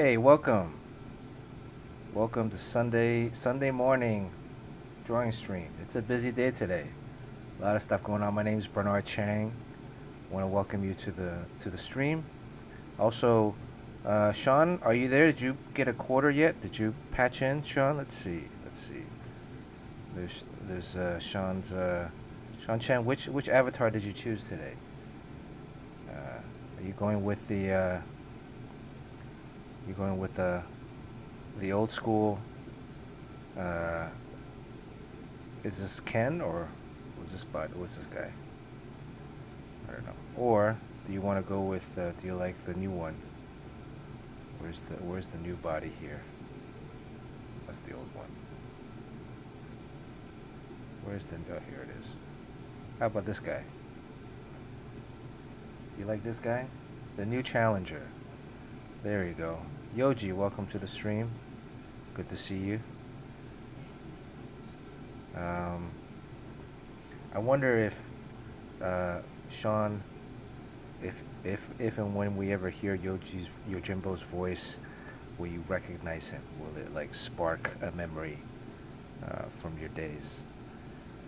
Hey, welcome. Welcome to Sunday morning drawing stream. It's a busy day today. A lot of stuff going on. My name is Bernard Chang. I want to welcome you to the stream. Also, Sean, are you there? Did you get a quarter yet? Did you patch in, Sean? Let's see. Let's see. There's Sean Chen. Which avatar did you choose today? Are you going with the you going with the old school? Uh, is this Ken or was this Bud? What's this guy? I don't know. Or do you want to go with? Do you like the new one? Where's the new body here? That's the old one. Where's the? Oh, here it is. How about this guy? You like this guy? The new challenger. There you go. Yoji, welcome to the stream. Good to see you. I wonder if Sean, if and when we ever hear Yojimbo's voice, will you recognize him? Will it like spark a memory from your days?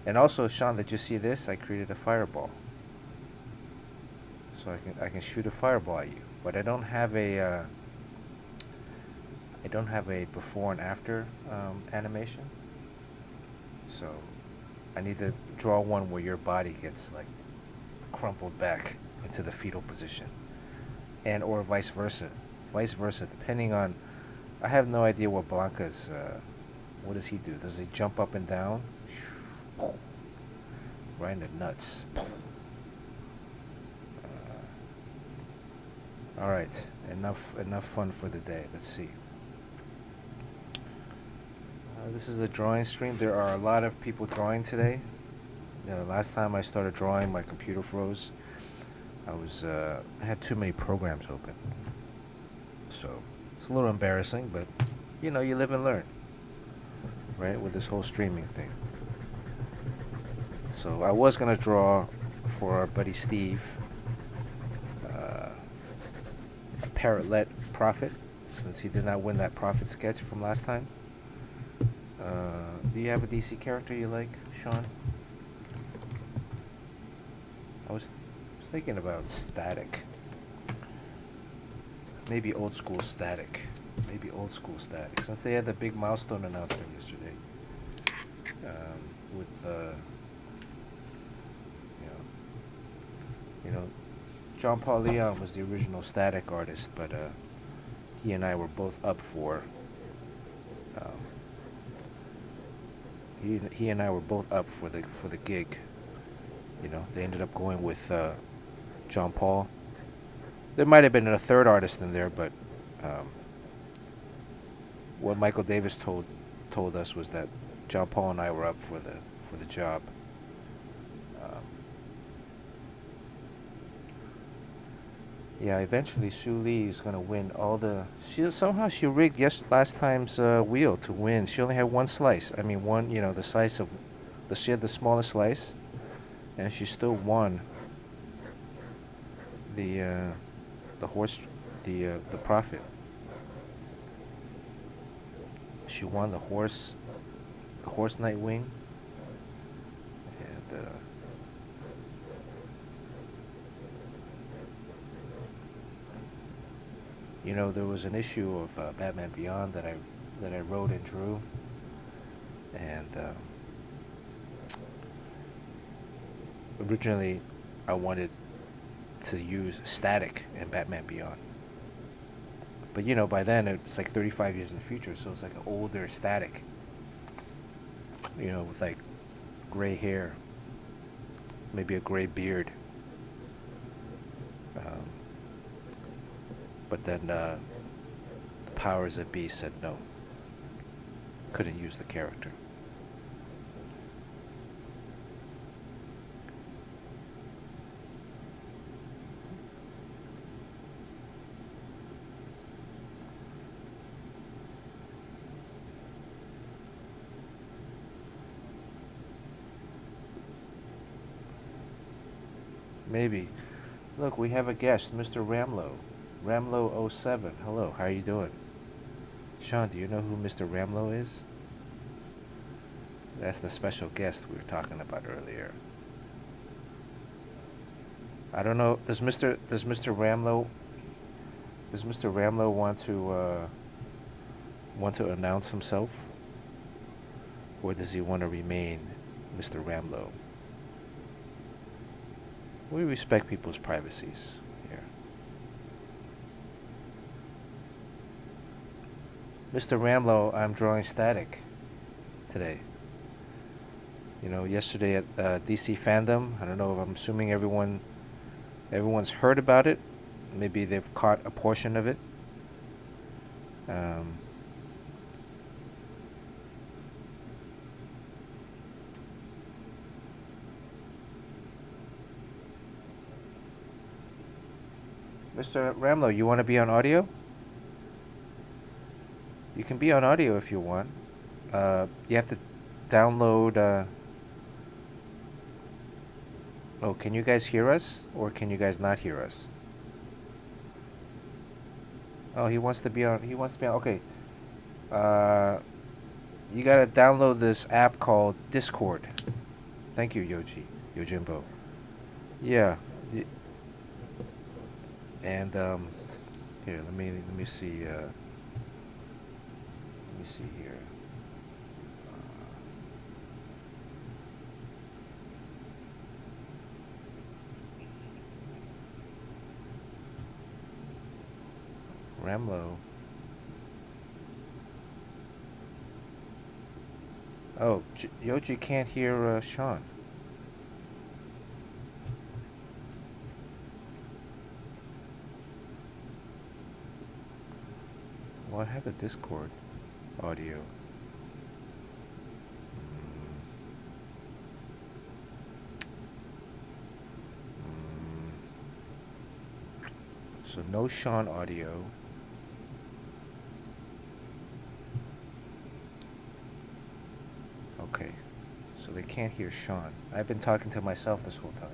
And also, Sean, did you see this? I created a fireball, so I can shoot a fireball at you. But I don't have a before and after animation. So I need to draw one where your body gets like crumpled back into the fetal position, and or vice versa, depending on. I have no idea what Blanca's. What does he do? Does he jump up and down? Right in the nuts. All right, enough fun for the day. Let's see. This is a drawing stream. There are a lot of people drawing today. Last time I started drawing, my computer froze. I had too many programs open, so it's a little embarrassing. But you live and learn, right? With this whole streaming thing. So I was gonna draw for our buddy Steve a parrotlet prophet, since he did not win that prophet sketch from last time. Do you have a DC character you like, Sean? I was thinking about Static. Maybe old school Static. Since they had the big milestone announcement yesterday. With John Paul Leon was the original Static artist, but he and I were both up for. He and I were both up for the gig. They ended up going with John Paul. There might have been a third artist in there, but what Michael Davis told us was that John Paul and I were up for the job. Yeah, eventually Sue Lee is gonna win all the. Somehow she rigged last time's wheel to win. She only had one slice. I mean, the slice of, she had the smallest slice, and she still won the horse, the profit. She won the horse Nightwing, and there was an issue of Batman Beyond that I wrote and drew, and originally I wanted to use Static in Batman Beyond, but by then it's like 35 years in the future, so it's like an older Static, with like gray hair, maybe a gray beard. But then the powers that be said no. Couldn't use the character. Maybe. Look, we have a guest, Mr. Ramlo. Ramlo07, hello, how are you doing? Sean, do you know who Mr. Ramlo is? That's the special guest we were talking about earlier. I don't know. Does Mr. Ramlo want to announce himself, or does he want to remain Mr. Ramlo? We respect people's privacies here. Mr. Ramlo, I'm drawing static today. You know, yesterday at DC Fandom, I don't know if I'm assuming everyone's heard about it. Maybe they've caught a portion of it. Um, Mr. Ramlo, you want to be on audio? You can be on audio if you want. You have to download. Oh, can you guys hear us, or can you guys not hear us? Oh, he wants to be on. He wants to be on. Okay. You gotta download this app called Discord. Thank you, Yojimbo. Yeah. And here, let me see. Let me see here. Ramlo. Oh, Yoji can't hear Sean. Well, I have the Discord audio. So no Sean audio. Okay. So they can't hear Sean. I've been talking to myself this whole time.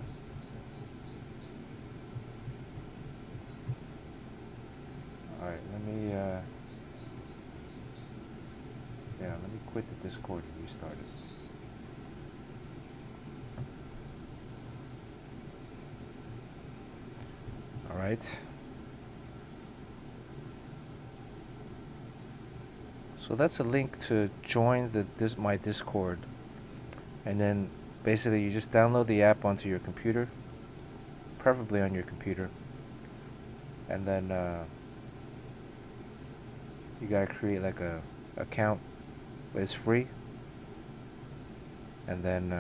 Alright, let me quit the Discord and restart it. Alright. So that's a link to join my Discord. And then basically you just download the app onto your computer, preferably on your computer. And then you gotta create like a account. It's free. And then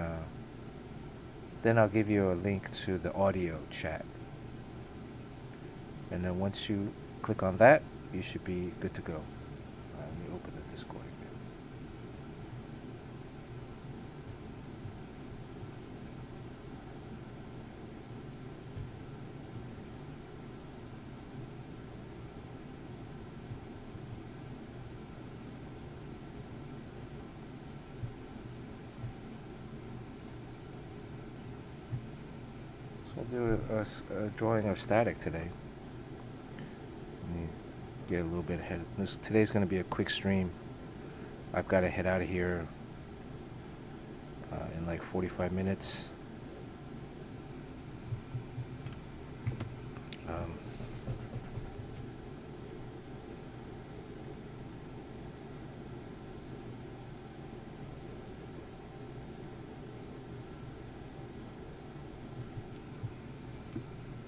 I'll give you a link to the audio chat. And then once you click on that, you should be good to go. Let me open the Discord again. So I'll do a drawing of static today. Let me get a little bit ahead. Today's going to be a quick stream. I've got to head out of here in like 45 minutes.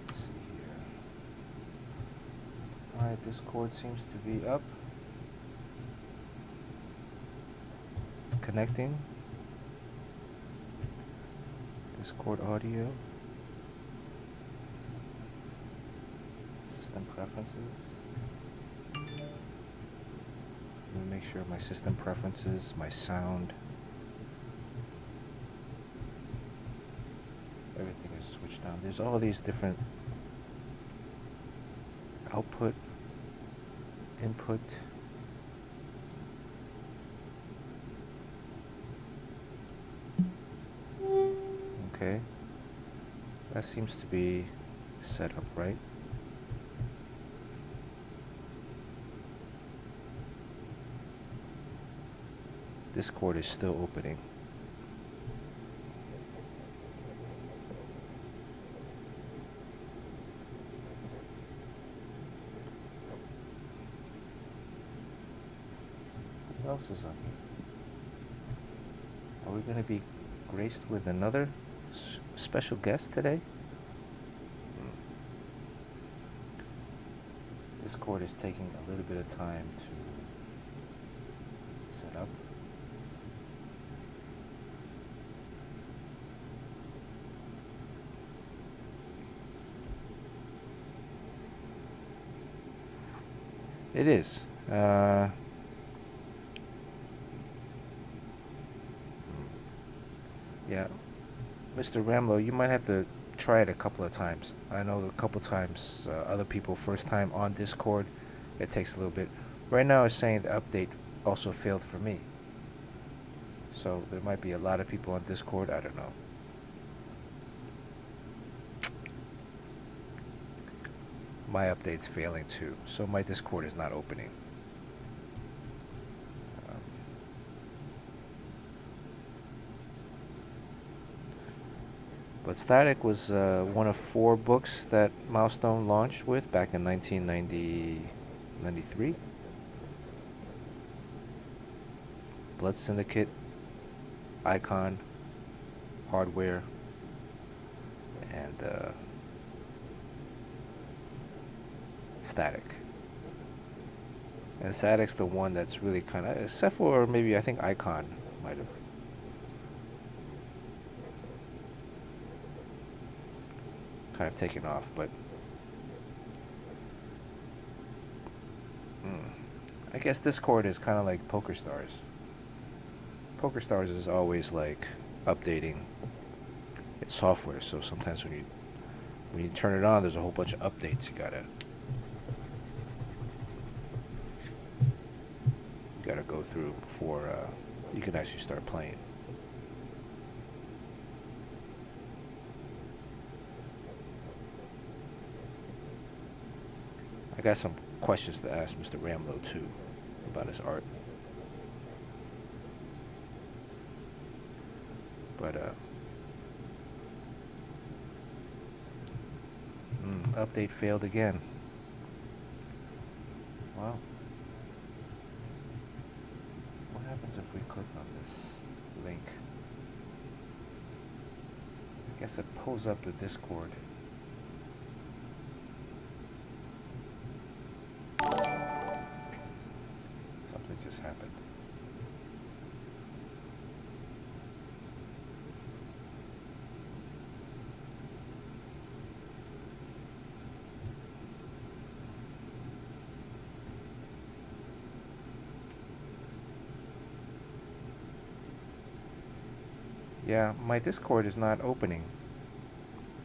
Let's see here. Alright, Discord seems to be up. It's connecting. Discord audio. System preferences. Let me make sure my system preferences, my sound, everything is switched on. There's all these different output, input. Okay, that seems to be set up right. Discord is still opening. What else is on here? Are we going to be graced with another special guest today? Discord is taking a little bit of time to set up. It is. Yeah, Mr. Ramlo, you might have to try it a couple of times. I know a couple times other people first time on Discord, it takes a little bit. Right now it's saying the update also failed for me. So there might be a lot of people on Discord, I don't know. My update's failing too, so my Discord is not opening. But Static was one of 4 books that Milestone launched with back in 1993. Blood Syndicate, Icon, Hardware, and Static. And Static's the one that's really kind of, except for maybe I think Icon might have. Kind of taken off, but I guess Discord is kind of like PokerStars. PokerStars is always like updating its software, so sometimes when you turn it on, there's a whole bunch of updates you gotta go through before you can actually start playing. I got some questions to ask Mr. Ramlo too about his art. But update failed again. Wow. What happens if we click on this link? I guess it pulls up the Discord. Something just happened. Yeah, my Discord is not opening.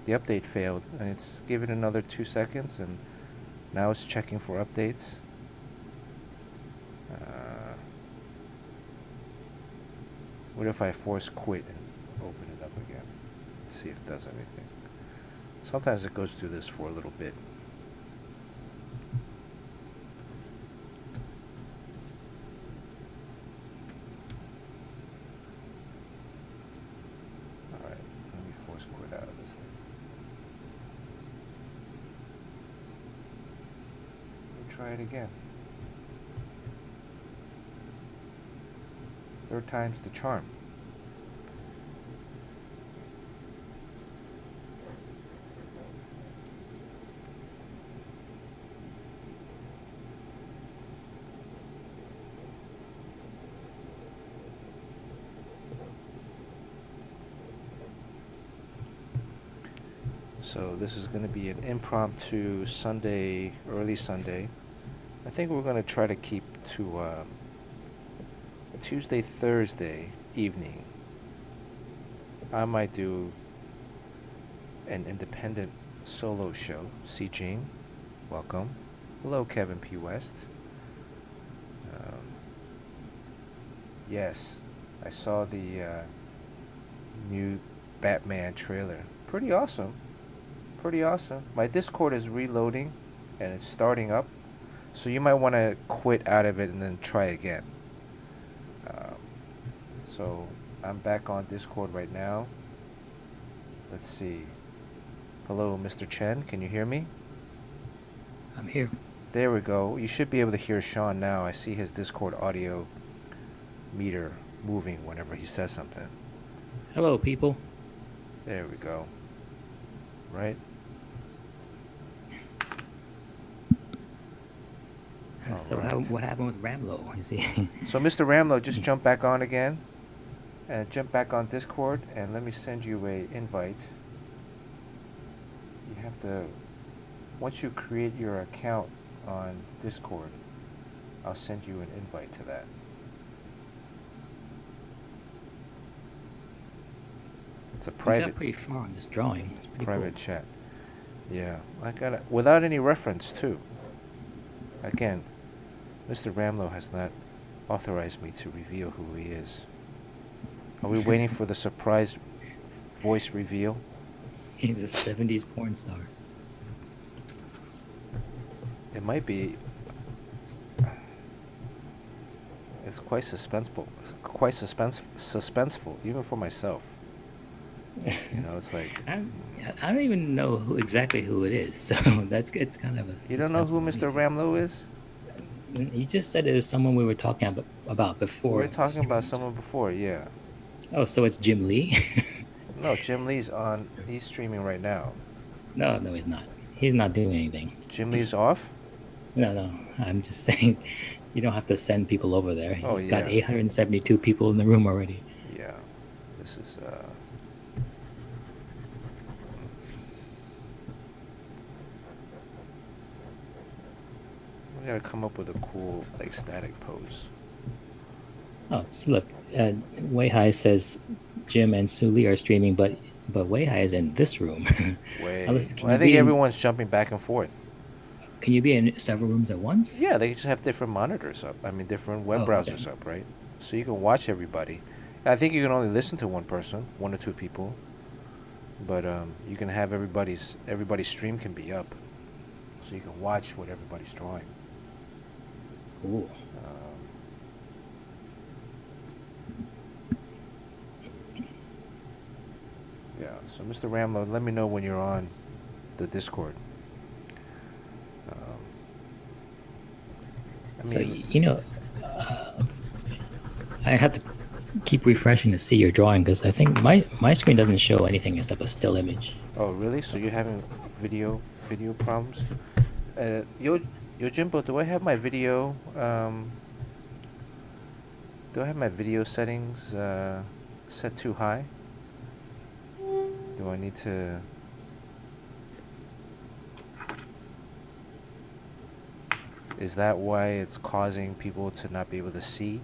The update failed, and it's given another 2 seconds, and now it's checking for updates. What if I force quit and open it up again? Let's see if it does anything. Sometimes it goes through this for a little bit. Alright, let me force quit out of this thing. Let me try it again. 3rd time's the charm. So this is going to be an impromptu Sunday, early Sunday. I think we're going to try to keep to Tuesday, Thursday evening. I might do an independent solo show. C. Jing, welcome. Hello, Kevin P. West. Yes, I saw the new Batman trailer. Pretty awesome. Pretty awesome. My Discord is reloading and it's starting up, so you might want to quit out of it and then try again. So I'm back on Discord right now. Let's see. Hello, Mr. Chen. Can you hear me? I'm here. There we go. You should be able to hear Sean now. I see his Discord audio meter moving whenever he says something. Hello, people. There we go. Right? All So right. what happened with Ramlo? You see? So Mr. Ramlo, just jump back on again. And jump back on Discord and let me send you a invite. You have to, once you create your account on Discord, I'll send you an invite to that. It's a We private got pretty far on this drawing. It's pretty cool. private chat. Yeah, I got it without any reference too. Again, Mr. Ramlo has not authorized me to reveal who he is. Are we waiting for the surprise voice reveal? He's a 70s porn star. It might be. It's quite suspenseful. It's quite suspenseful, even for myself. You know, it's like I don't even know exactly who it is, so it's kind of a you don't know suspense who for me Mr. too. Ramlo is. You just said it was someone we were talking about We before were on the talking about stream. someone before, yeah. Oh, so it's Jim Lee? No, Jim Lee's on. He's streaming right now. No, he's not. He's not doing anything. Jim Lee's off. No. I'm just saying, you don't have to send people over there. Oh He's got yeah, 872 people in the room already. yeah. This is we gotta come up with a cool like static pose. Oh, so look, Wei Hai says Jim and Suli are streaming, but Wei Hai is in this room. Way. Alice, Well, I think everyone's jumping back and forth. Can you be in several rooms at once? Yeah, they just have different monitors up. I mean, different web Oh, okay. browsers up, right? So you can watch everybody. I think you can only listen to one person, one or two people, but you can have everybody's stream can be up, so you can watch what everybody's drawing. Cool. Yeah. So Mr. Ramlo, let me know when you're on the Discord. I So mean, I have to keep refreshing to see your drawing because I think my screen doesn't show anything except a still image. oh really? So you're having video problems? Yo, Jimbo, do I have my video? Do I have my video settings set too high? Do I need to? Is that why it's causing people to not be able to see?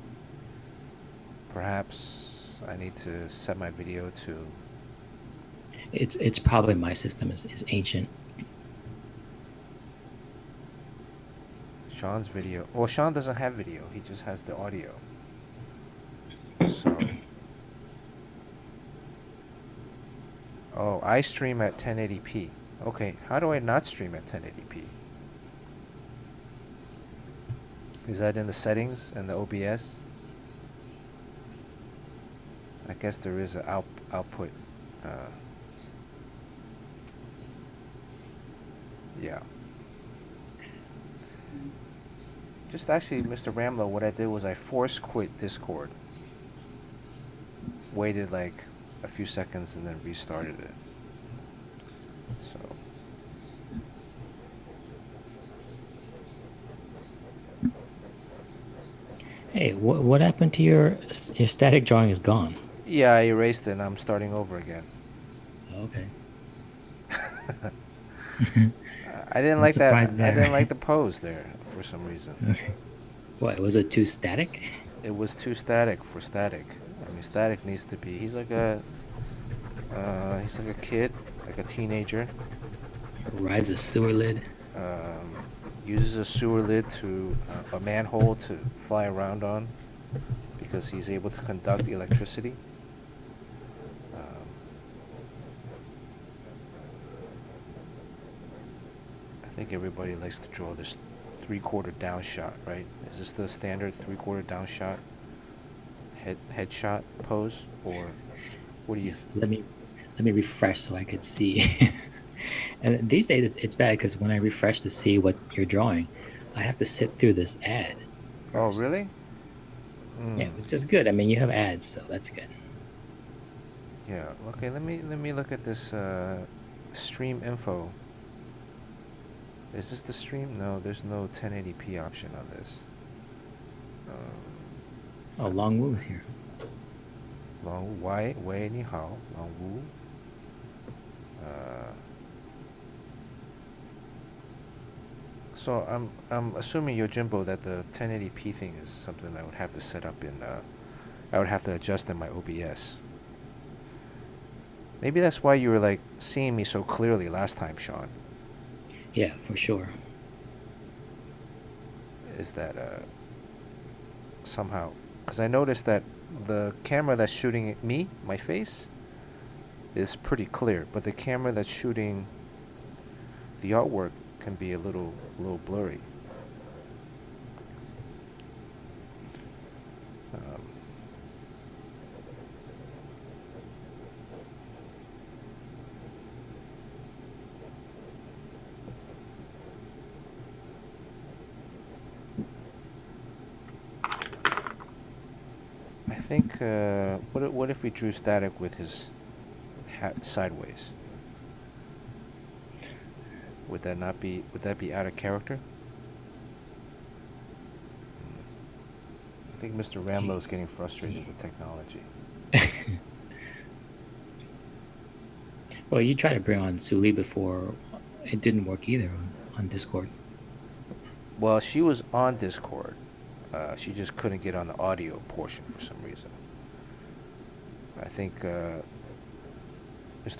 Perhaps I need to set my video to. It's probably my system is ancient. Sean's video. Well, Sean doesn't have video. He just has the audio. So. Oh, I stream at 1080p. Okay, how do I not stream at 1080p? Is that in the settings and the OBS? I guess there is an output. Yeah. Just actually, Mr. Ramlo, what I did was I force quit Discord. Waited like a few seconds and then restarted it. So. Hey, what happened to your static drawing? Is gone. Yeah, I erased it and I'm starting over again. Okay. I didn't No like that. surprise I there. didn't like the pose there for some reason. What was it? Too static? It was too static for static. I mean, static needs to be. He's like a kid, like a teenager. Rides a sewer lid. Um, Uses a sewer lid to a manhole to fly around on because he's able to conduct electricity. I think everybody likes to draw this three-quarter down shot, right? Is this the standard three-quarter down shot? headshot pose, or what do you? Yes, let me refresh so I could see. And these days it's bad because when I refresh to see what you're drawing, I have to sit through this ad Oh, first. really? Yeah, Mm, which is good. I mean, you have ads, so that's good. yeah. Okay. Let me look at this stream info. Is this the stream? No, there's no 1080p option on this. Oh, Long Wu is here. 老吴喂你好，老吴。Uh, so I'm assuming Yojimbo that the 1080p thing is something I would have to set up in. I would have to adjust in my OBS. Maybe that's why you were like seeing me so clearly last time, Sean. Yeah, for sure. Is that somehow? Because I noticed that the camera that's shooting at me, my face, is pretty clear, but the camera that's shooting the artwork can be a little blurry. Um, I think what if we drew static with his hat sideways? Would that not be would that be out of character? I think Mr. Ramlo is getting frustrated with technology. Well, you tried to bring on Suli before. It didn't work either on Discord. Well, she was on Discord. She just couldn't get on the audio portion for some reason. I think Mr.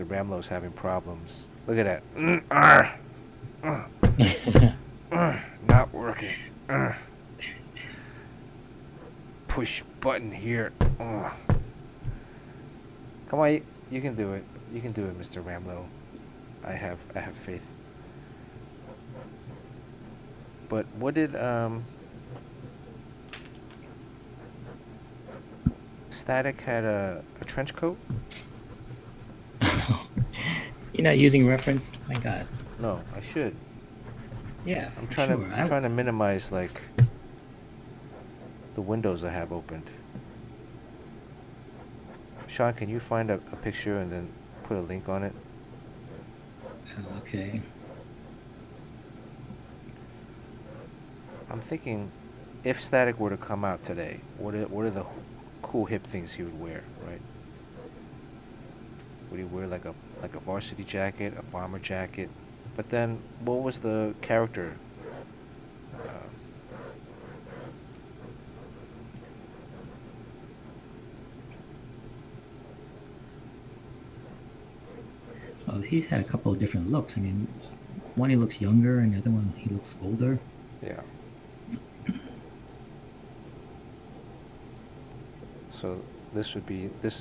Ramlo's having problems. Look at that. Not working. Push button here. Come on, you can do it. You can do it, Mr. Ramlo. I have faith. But what did Static had a trench coat? You're not using reference? My God. No, I should. Yeah, I'm for trying to sure. I'm trying to minimize like the windows I have opened. Sean, can you find a picture and then put a link on it? Okay. I'm thinking, if Static were to come out today, what are the cool hip things he would wear, right? Would he wear like a varsity jacket, a bomber jacket? But then, what was the character? Oh, he's had a couple of different looks. I mean, one he looks younger, and the other one he looks older. Yeah. So this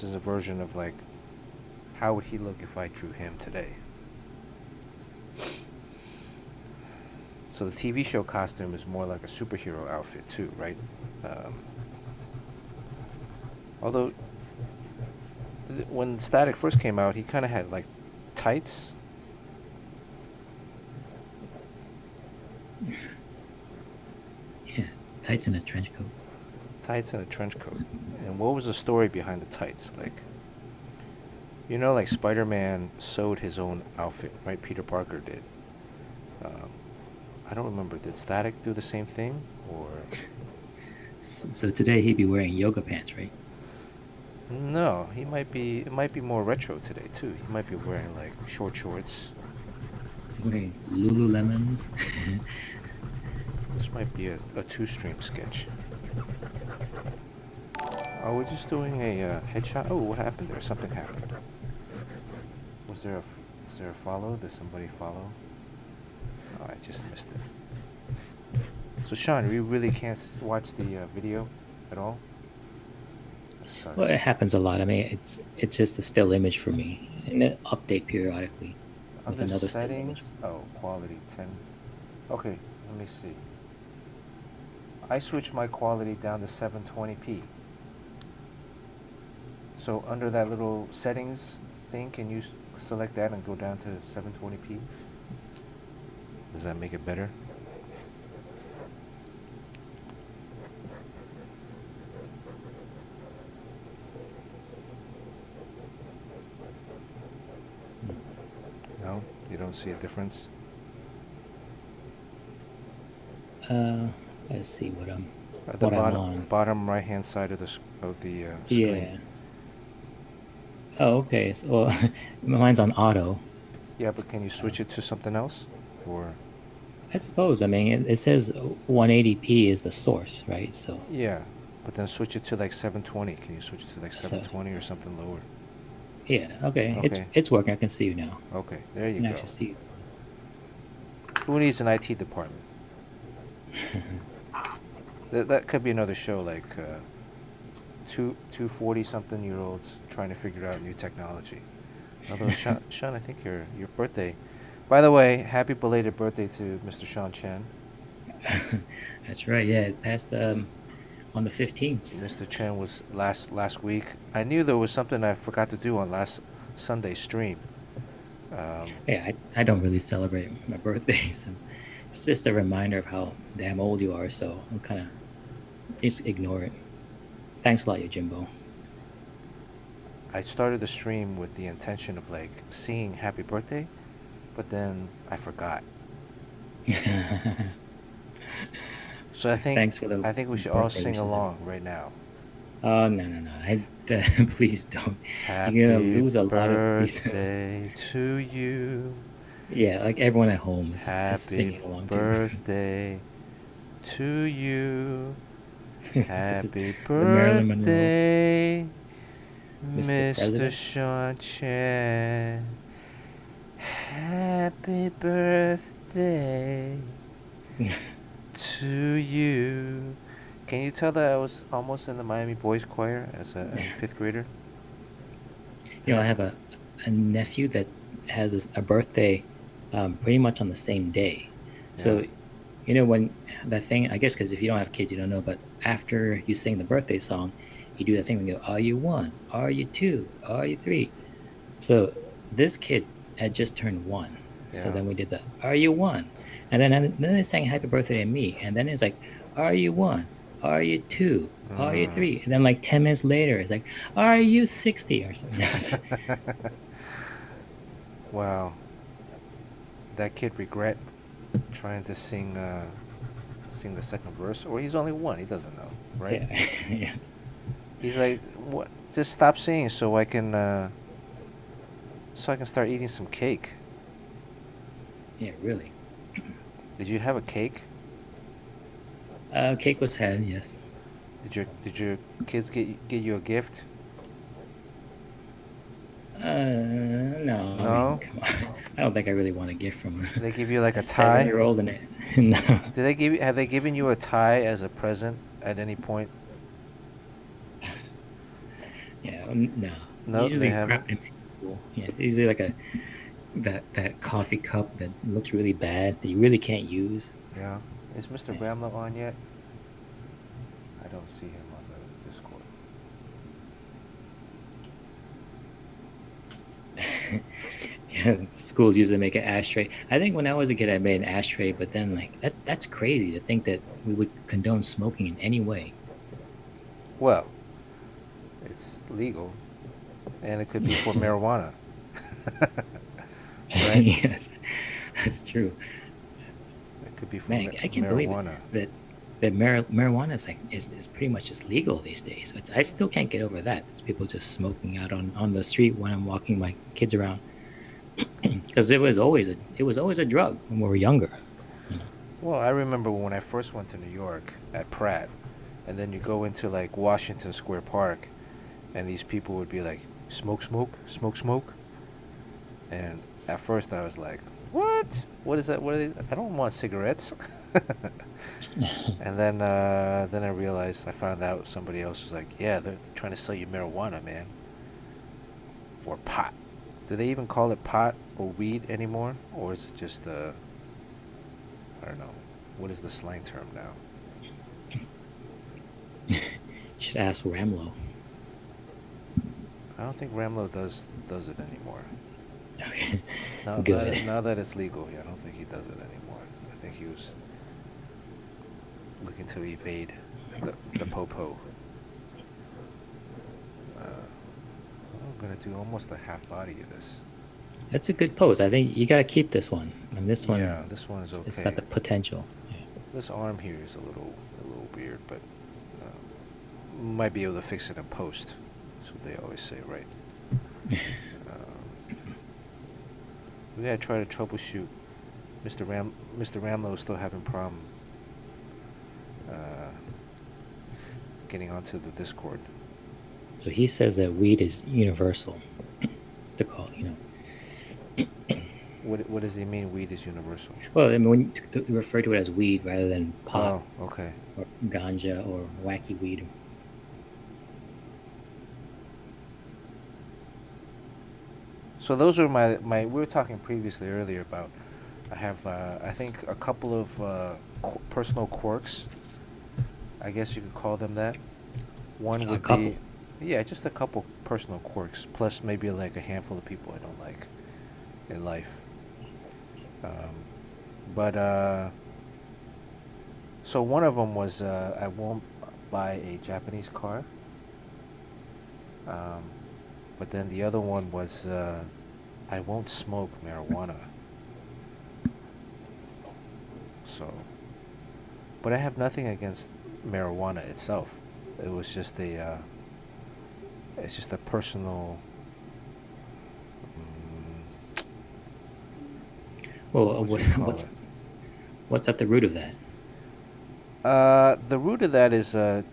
is a version of like, how would he look if I drew him today? So the TV show costume is more like a superhero outfit too, right? Um, although when Static first came out, he kind of had like tights. Yeah, tights and a trench coat. Tights and a trench coat. And what was the story behind the tights? Like, like Spider-Man sewed his own outfit, right? Peter Parker did. Um, I don't remember. Did Static do the same thing, or So today he'd be wearing yoga pants, right? no? He might be. It might be more retro today too. He might be wearing like short shorts. Wearing Lululemons. This might be a two-stream sketch. Oh, we're just doing a headshot. Oh, what happened there? Something happened. Was there a follow? Did somebody follow? Oh, I just missed it. So Sean, we really can't watch the video at all. That sucks. Well, it happens a lot. I mean, it's just a still image for me, and it update periodically with Under another still image. settings, oh, quality 10. Okay, let me see. I switched my quality down to 720p. So under that little settings thing, can you select that and go down to 720p? Does that make it better? No, you don't see a difference. Uh, let's see At the what I'm bottom, on. bottom right hand side of the screen. Yeah. Oh, okay. So well, mine's on auto. Yeah, but can you switch it to something else? Or I suppose. I mean, it says 180p is the source, right? So, yeah, but then switch it to like 720. Can you switch it to like so 720 or something lower? yeah. Okay. Okay, It's working. I can see you now. okay, there I you can go. actually see Who needs an IT department? you. That could be another show, like two 40-something-year-olds trying to figure out new technology. Although Sean, I think your birthday. By the way, happy belated birthday to Mr. Sean Chen. That's right. Yeah, it passed on the 15th. Mr. Chen was last week. I knew there was something I forgot to do on last Sunday stream. Um, Yeah, I don't really celebrate my birthday, so it's just a reminder of how damn old you are. So I'm kind of just ignore it. Thanks a lot, you Jimbo. I started the stream with the intention of like singing happy birthday, but then I forgot. So Thanks for the I think we should all birthday sing wishes, along everyone. right now. Oh no! Please don't. You're gonna Happy lose a lot of people. birthday to you. Yeah, like everyone at home is Happy singing along too. birthday to you. This is Happy the Marilyn Monroe, birthday, Mr. Mr. President. Sean Chen. Happy birthday to you. Can you tell that I was almost in the Miami Boys Choir as a fifth grader? I have a nephew that has a birthday pretty much on the same day. Yeah. So, when that thing, I guess, because if you don't have kids, you don't know, but after you sing the birthday song, you do that thing when you go, are you one? Are you two? Are you three? So, this kid had just turned one. So Yeah. then we did the, are you one? And then they sang happy birthday to me. And then it's like, are you one? Are you two? Are you Mm. three? And then like 10 minutes later, it's like, are you 60 or something? Wow. That kid regret trying to sing the second verse, or he's only one. He doesn't know, right? Yeah. Yes. He's like, what? Just stop singing so I can start eating some cake. Yeah, really. Did you have a cake? Cake was had, yes. Did your kids get you a gift? No, I mean, No. come on. I don't think I really want a gift from Did they give you like a a tie? 7-year-old and it. No. Have they given you a tie as a present at any point? Yeah, no. No, they Usually haven't. crap they make is cool. Yeah, it's usually like that coffee cup that looks really bad that you really can't use. Yeah. Is Mr. Yeah. Bramlett on yet? I don't see him on the Discord. Yeah, schools usually make an ashtray. I think when I was a kid, I made an ashtray, but then like that's crazy to think that we would condone smoking in any way. Well, it's legal, and it could be for marijuana, right? Yes, that's true. It could be for Man, I can't believe it marijuana. that marijuana is like is pretty much just legal these days. So I still can't get over that. It's people just smoking out on the street when I'm walking my kids around because it was always a drug when we were younger. You know. Well, I remember when I first went to New York at Pratt, and then you go into like Washington Square Park, and these people would be like, smoke, smoke, smoke, smoke. And at first I was like, what? What is that? What are they? I don't want cigarettes. And then I realized, I found out somebody else was like, yeah, they're trying to sell you marijuana, man, or pot. Do they even call it pot or weed anymore? Or is it just, I don't know. What is the slang term now? You should ask Ramlo. I don't think Ramlo does it anymore. Okay, Now, good. now that it's legal, yeah, I don't think he does it anymore. I think he was looking to evade the popo. I'm gonna do almost a half body of this. That's a good pose. I think you gotta keep this one. And this one, Yeah, this one is it's got okay. the potential. Yeah. This arm here is a little weird, but might be able to fix it in post. That's what they always say, right? We gotta try to troubleshoot. Mr. Ramlo is still having problem uh, getting onto the Discord. So he says that weed is universal. It's the call, What does he mean? Weed is universal. Well, I mean, when you refer to it as weed rather than pot Oh, okay. or ganja or wacky weed. So those are my. We were talking previously earlier about. I have I think a couple of personal quirks. I guess you could call them that. One A would couple. be, yeah, just a couple personal quirks, plus maybe like a handful of people I don't like in life. Um, but so one of them was I won't buy a Japanese car. Um, but then the other one was I won't smoke marijuana. So, but I have nothing against marijuana itself. It was just it's just a personal. Mm, Well, what would you call it? what's at the root of that? The root of that is to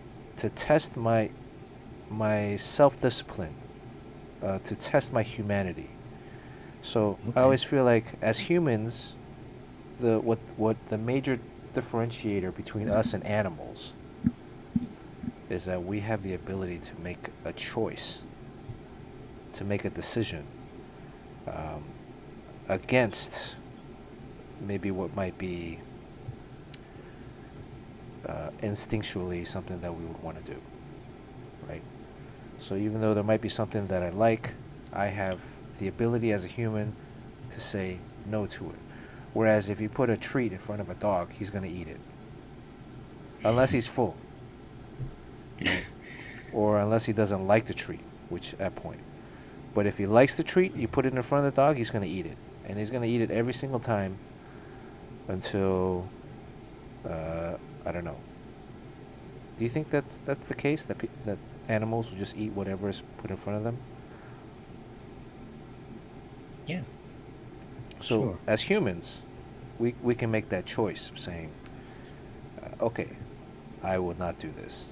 test my self discipline, to test my humanity. So I Okay. always feel like as humans, what the major differentiator between us and animals is that we have the ability to make a choice, to make a decision um, against maybe what might be instinctually something that we would want to do, right? So even though there might be something that I like, I have the ability as a human to say no to it. Whereas if you put a treat in front of a dog, he's going to eat it. Unless he's full, right? Or unless he doesn't like the treat, which at point. But if he likes the treat, you put it in front of the dog, he's going to eat it. And he's going to eat it every single time until, I don't know. Do you think that's the case? That animals will just eat whatever is put in front of them? Yeah. So Sure. as humans, we can make that choice, saying, okay, I will not do this,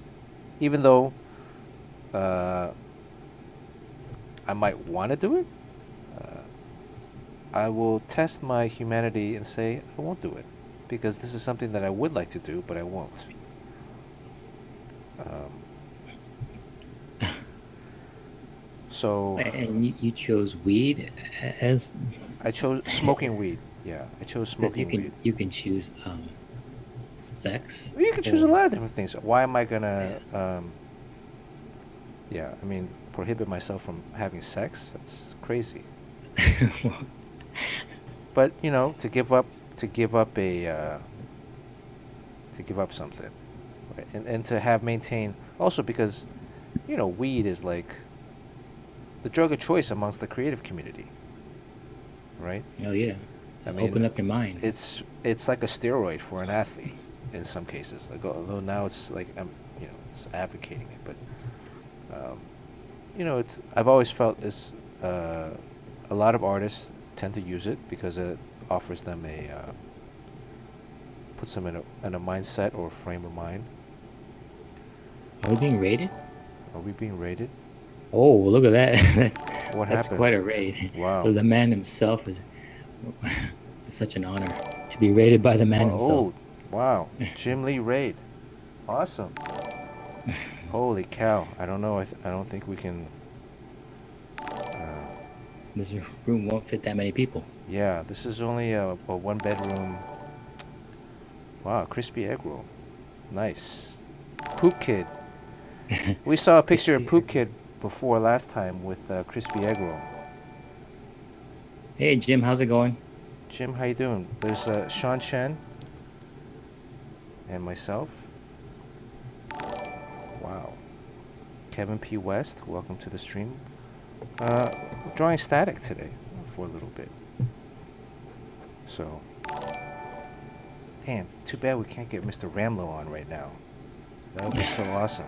even though uh, I might want to do it. Uh, I will test my humanity and say I won't do it because this is something that I would like to do, but I won't. Um, so And you chose weed as I chose smoking weed. Yeah, I chose because smoking weed. you can choose sex Well, you can choose a or lot of different things. Why am I gonna? Yeah, I mean, prohibit myself from having sex? That's crazy. But you know, to give up a, to give up something, right? And to have maintain also because, you know, weed is like the drug of choice amongst the creative community, right? oh yeah, I open mean, up your mind. it's like a steroid for an athlete in some cases. Like although now it's like you know, it's advocating it, but um, you know, it's I've always felt is a lot of artists tend to use it because it offers them a puts them in a mindset or frame of mind. Are we being rated? Are we being rated? Oh, look at that. What That's happened? quite a raid. Wow. The man himself is it's such an honor to be rated by the man himself. Oh, wow. Jim Lee raid. Awesome. Holy cow. I don't know. I don't think we can. Uh, This room won't fit that many people. yeah, this is only a one bedroom. Wow, crispy egg roll. Nice. Poop Kid. We saw a picture of Crispy. Poop Kid before last time with crispy egg roll. Hey Jim, how's it going? Jim, how you doing? There's Sean Chen and myself. Wow. Kevin P. West, welcome to the stream. Drawing static today for a little bit. So, damn, too bad we can't get Mr. Ramlo on right now. That would be so awesome.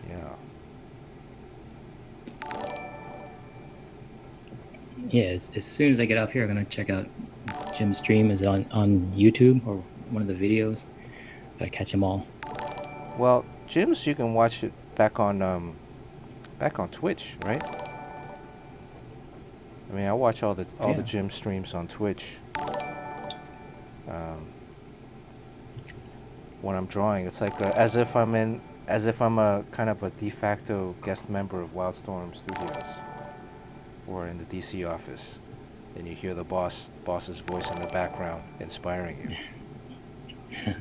Yeah. Yeah, as soon as I get off here, I'm gonna check out Jim's stream. Is on YouTube or one of the videos. Gotta catch them all. Well, Jim's, you can watch it back on Twitch, right? I mean, I watch all the Jim streams on Twitch. When I'm drawing, it's like as if I'm a kind of a de facto guest member of Wildstorm Studios, or in the DC office, and you hear the boss's voice in the background inspiring you.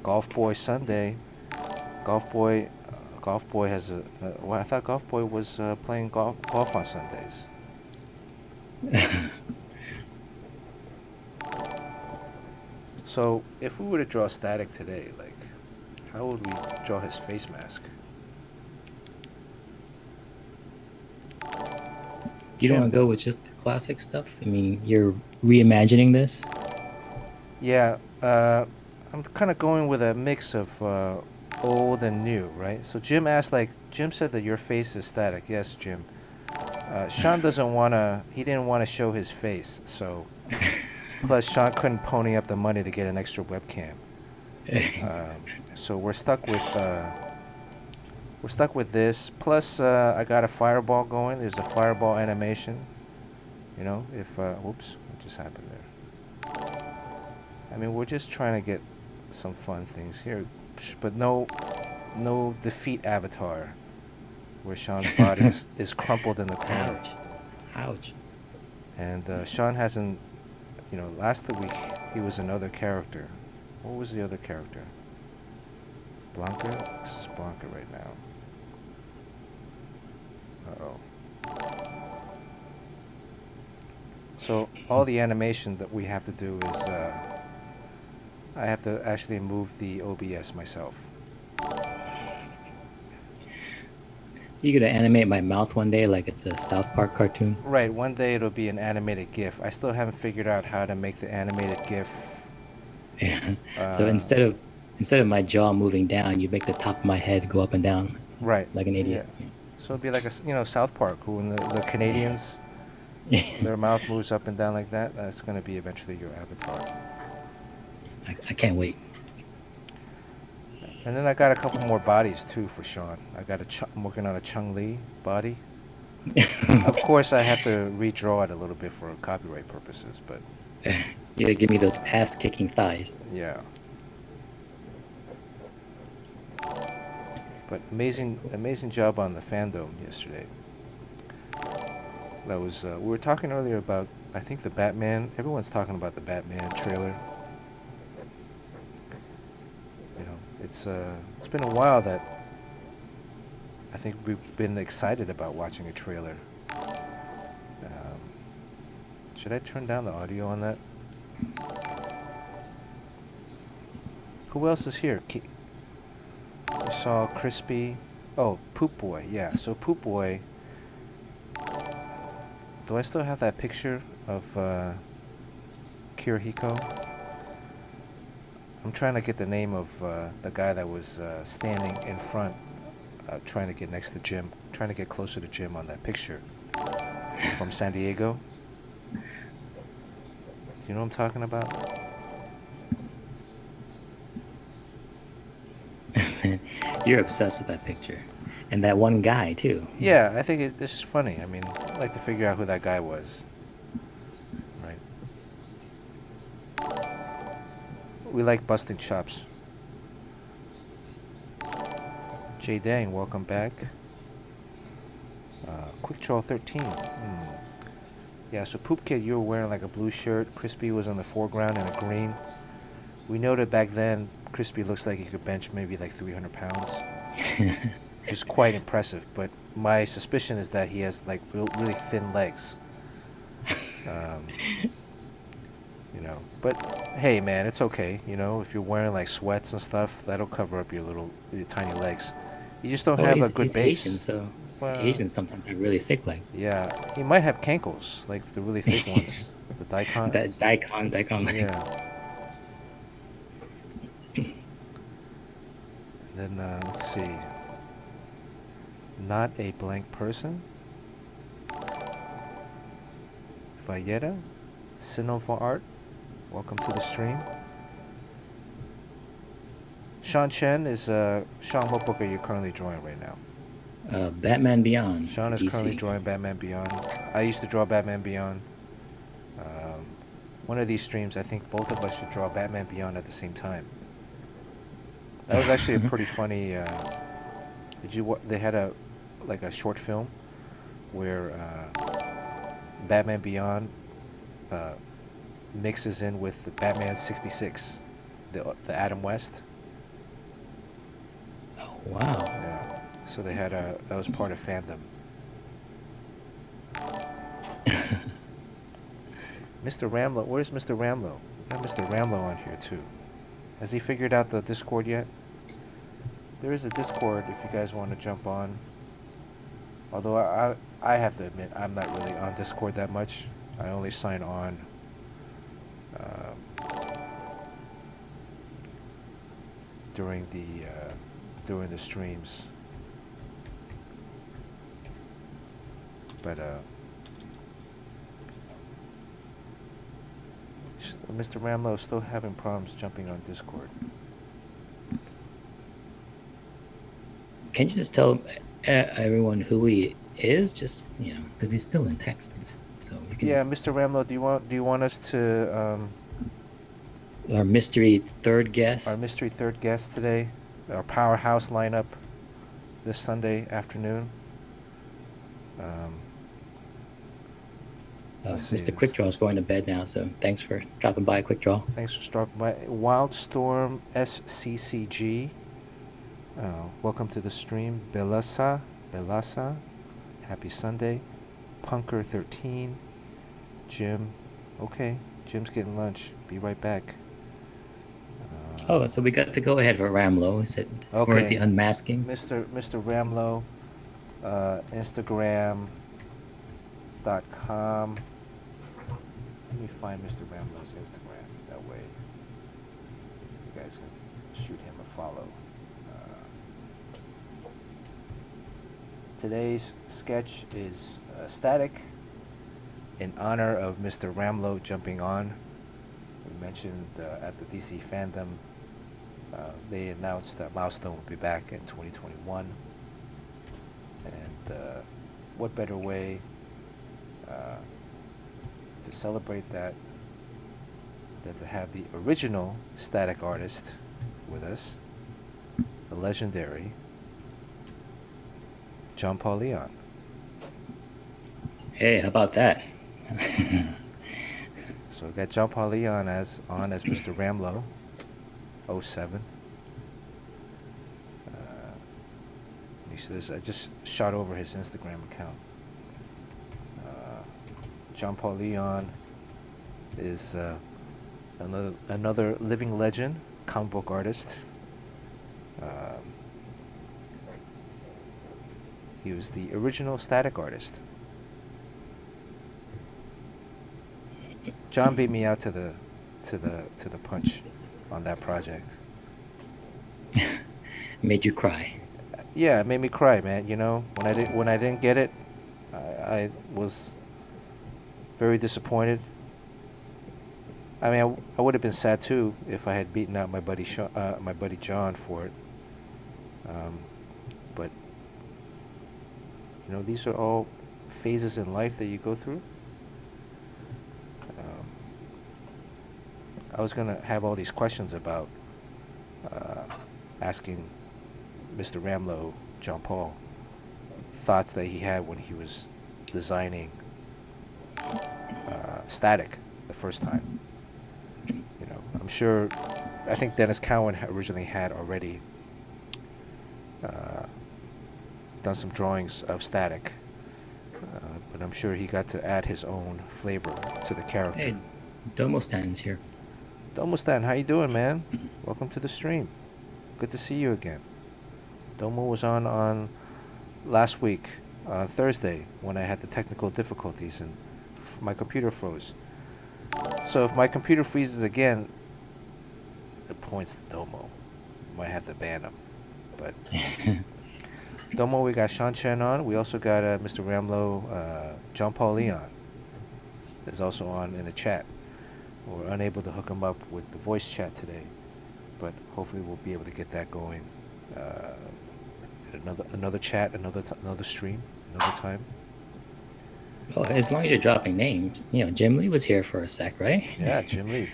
Golf Boy Sunday. Golf Boy has a. Well, I thought Golf Boy was playing golf on Sundays. So, if we were to draw static today, like, how would we draw his face mask? You don't want to go with just the classic stuff? I mean, you're reimagining this? Yeah, I'm kind of going with a mix of old and new, right? So Jim said that your face is static. Yes, Jim. Sean he didn't want to show his face, so, plus Sean couldn't pony up the money to get an extra webcam. So we're stuck with this. Plus, I got a fireball going. There's a fireball animation. You know, whoops, what just happened there? I mean, we're just trying to get some fun things here, but no defeat avatar, where Sean's body is crumpled in the corner. Ouch. And Sean hasn't, last week he was another character. What was the other character? Blanca? This is Blanca right now. Uh-oh. So all the animation that we have to do is, I have to actually move the OBS myself. So you're gonna animate my mouth one day like it's a South Park cartoon? Right, one day it'll be an animated GIF. I still haven't figured out how to make the animated GIF. So instead of my jaw moving down, you make the top of my head go up and down. Right. Like an idiot. Yeah. So it'd be like South Park, who when the Canadians, their mouth moves up and down like that. That's gonna be eventually your avatar. I can't wait. And then I got a couple more bodies too for Sean. I'm working on a Chung-Li body. Of course, I have to redraw it a little bit for copyright purposes, but You gotta give me those ass-kicking thighs. yeah. But amazing job on the fandom yesterday. That was we were talking earlier about, I think, the Batman. Everyone's talking about the Batman trailer. It's been a while that I think we've been excited about watching a trailer. Should I turn down the audio on that? Who else is here? We saw Crispy. Oh, Poop Boy. Yeah, so Poop Boy. Do I still have that picture of Kirihiko? I'm trying to get the name of the guy that was standing in front, trying to get next to Jim, trying to get closer to Jim on that picture from San Diego. Do you know what I'm talking about? You're obsessed with that picture. And that one guy, too. Yeah, I think it's just funny. I mean, I'd like to figure out who that guy was. Right. We like busting chops. Jay Dang, welcome back. Quick Troll 13. Yeah, so Poop Kid, you were wearing like a blue shirt. Crispy was on the foreground in a green. We noted back then Crispy looks like he could bench maybe like 300 pounds, which is quite impressive. But my suspicion is that he has like really thin legs. Um, but hey, man, it's okay. If you're wearing like sweats and stuff, that'll cover up your tiny legs. You just don't Oh, have a good he's Asian, base. so Well, Asians sometimes have really thick legs. yeah, he might have cankles, like the really thick ones, the daikon. That daikon legs. Yeah. And then let's see. Not a blank person. Valletta, Sino for Art. Welcome to the stream. Chen is Sean. What book are you currently drawing right now? Batman Beyond for Sean is currently DC. drawing Batman Beyond. I used to draw Batman Beyond. Um, One of these streams, I think both of us should draw Batman Beyond at the same time. That was actually a pretty funny. They had a short film where Batman Beyond mixes in with the Batman '66, the Adam West. Oh wow. Yeah. So they had that was part of fandom. Mr. Ramlo, where's Mr. Ramlo? We got Mr. Ramlo on here too. Has he figured out the Discord yet? There is a Discord if you guys want to jump on. Although I have to admit I'm not really on Discord that much. I only sign on during the streams. But Mr. Ramlo is still having problems jumping on Discord. Can you just tell everyone who he is? Just because he's still in text. So you can. Yeah, Mr. Ramlo, do you want us to Our mystery third guest. our mystery third guest today, our powerhouse lineup this Sunday afternoon? Mr. Quickdraw is going to bed now, so thanks for dropping by, Quickdraw. Thanks for stopping by. Wildstorm SCCG. Welcome to the stream. Belasa. Happy Sunday. Punker13. Jim. Okay, Jim's getting lunch. Be right back. So we got the go ahead for Ramlo. He said for the unmasking. Mr. Ramlo, Instagram.com. Let me find Mr. Ramlo's Instagram. That way you guys can shoot him a follow. Today's sketch is static in honor of Mr. Ramlo jumping on. We mentioned at the DC fandom, they announced that Milestone will be back in 2021. And what better way to celebrate that than to have the original static artist with us, the legendary John Paul Leon. Hey, how about that? So we got John Paul Leon as Mr. Ramlo, 07. I just shot over his Instagram account. John Paul Leon is another living legend, comic book artist. He was the original static artist. John beat me out to the punch on that project. Made you cry. Yeah, it made me cry, man. When I didn't get it, I was very disappointed. I mean, I would have been sad too if I had beaten out my buddy John for it. But these are all phases in life that you go through. I was gonna have all these questions about asking Mr. Ramlo, John Paul, thoughts that he had when he was designing static the first time. I'm sure I think Dennis Cowan originally had already uh, done some drawings of Static, but I'm sure he got to add his own flavor to the character. Hey, Domo stands here. Domo Stan, how you doing, man? Welcome to the stream. Good to see you again. Domo was on last week on Thursday when I had the technical difficulties and my computer froze. So if my computer freezes again, it points to Domo. Might have to ban him. But Domo, we got Chen on. We also got Mr. Ramlo, John Paul Leon is also on in the chat. We're unable to hook him up with the voice chat today, but hopefully we'll be able to get that going. Another chat, another stream, another time. Oh, as long as you're dropping names, Jim Lee was here for a sec, right? Yeah, Jim Lee,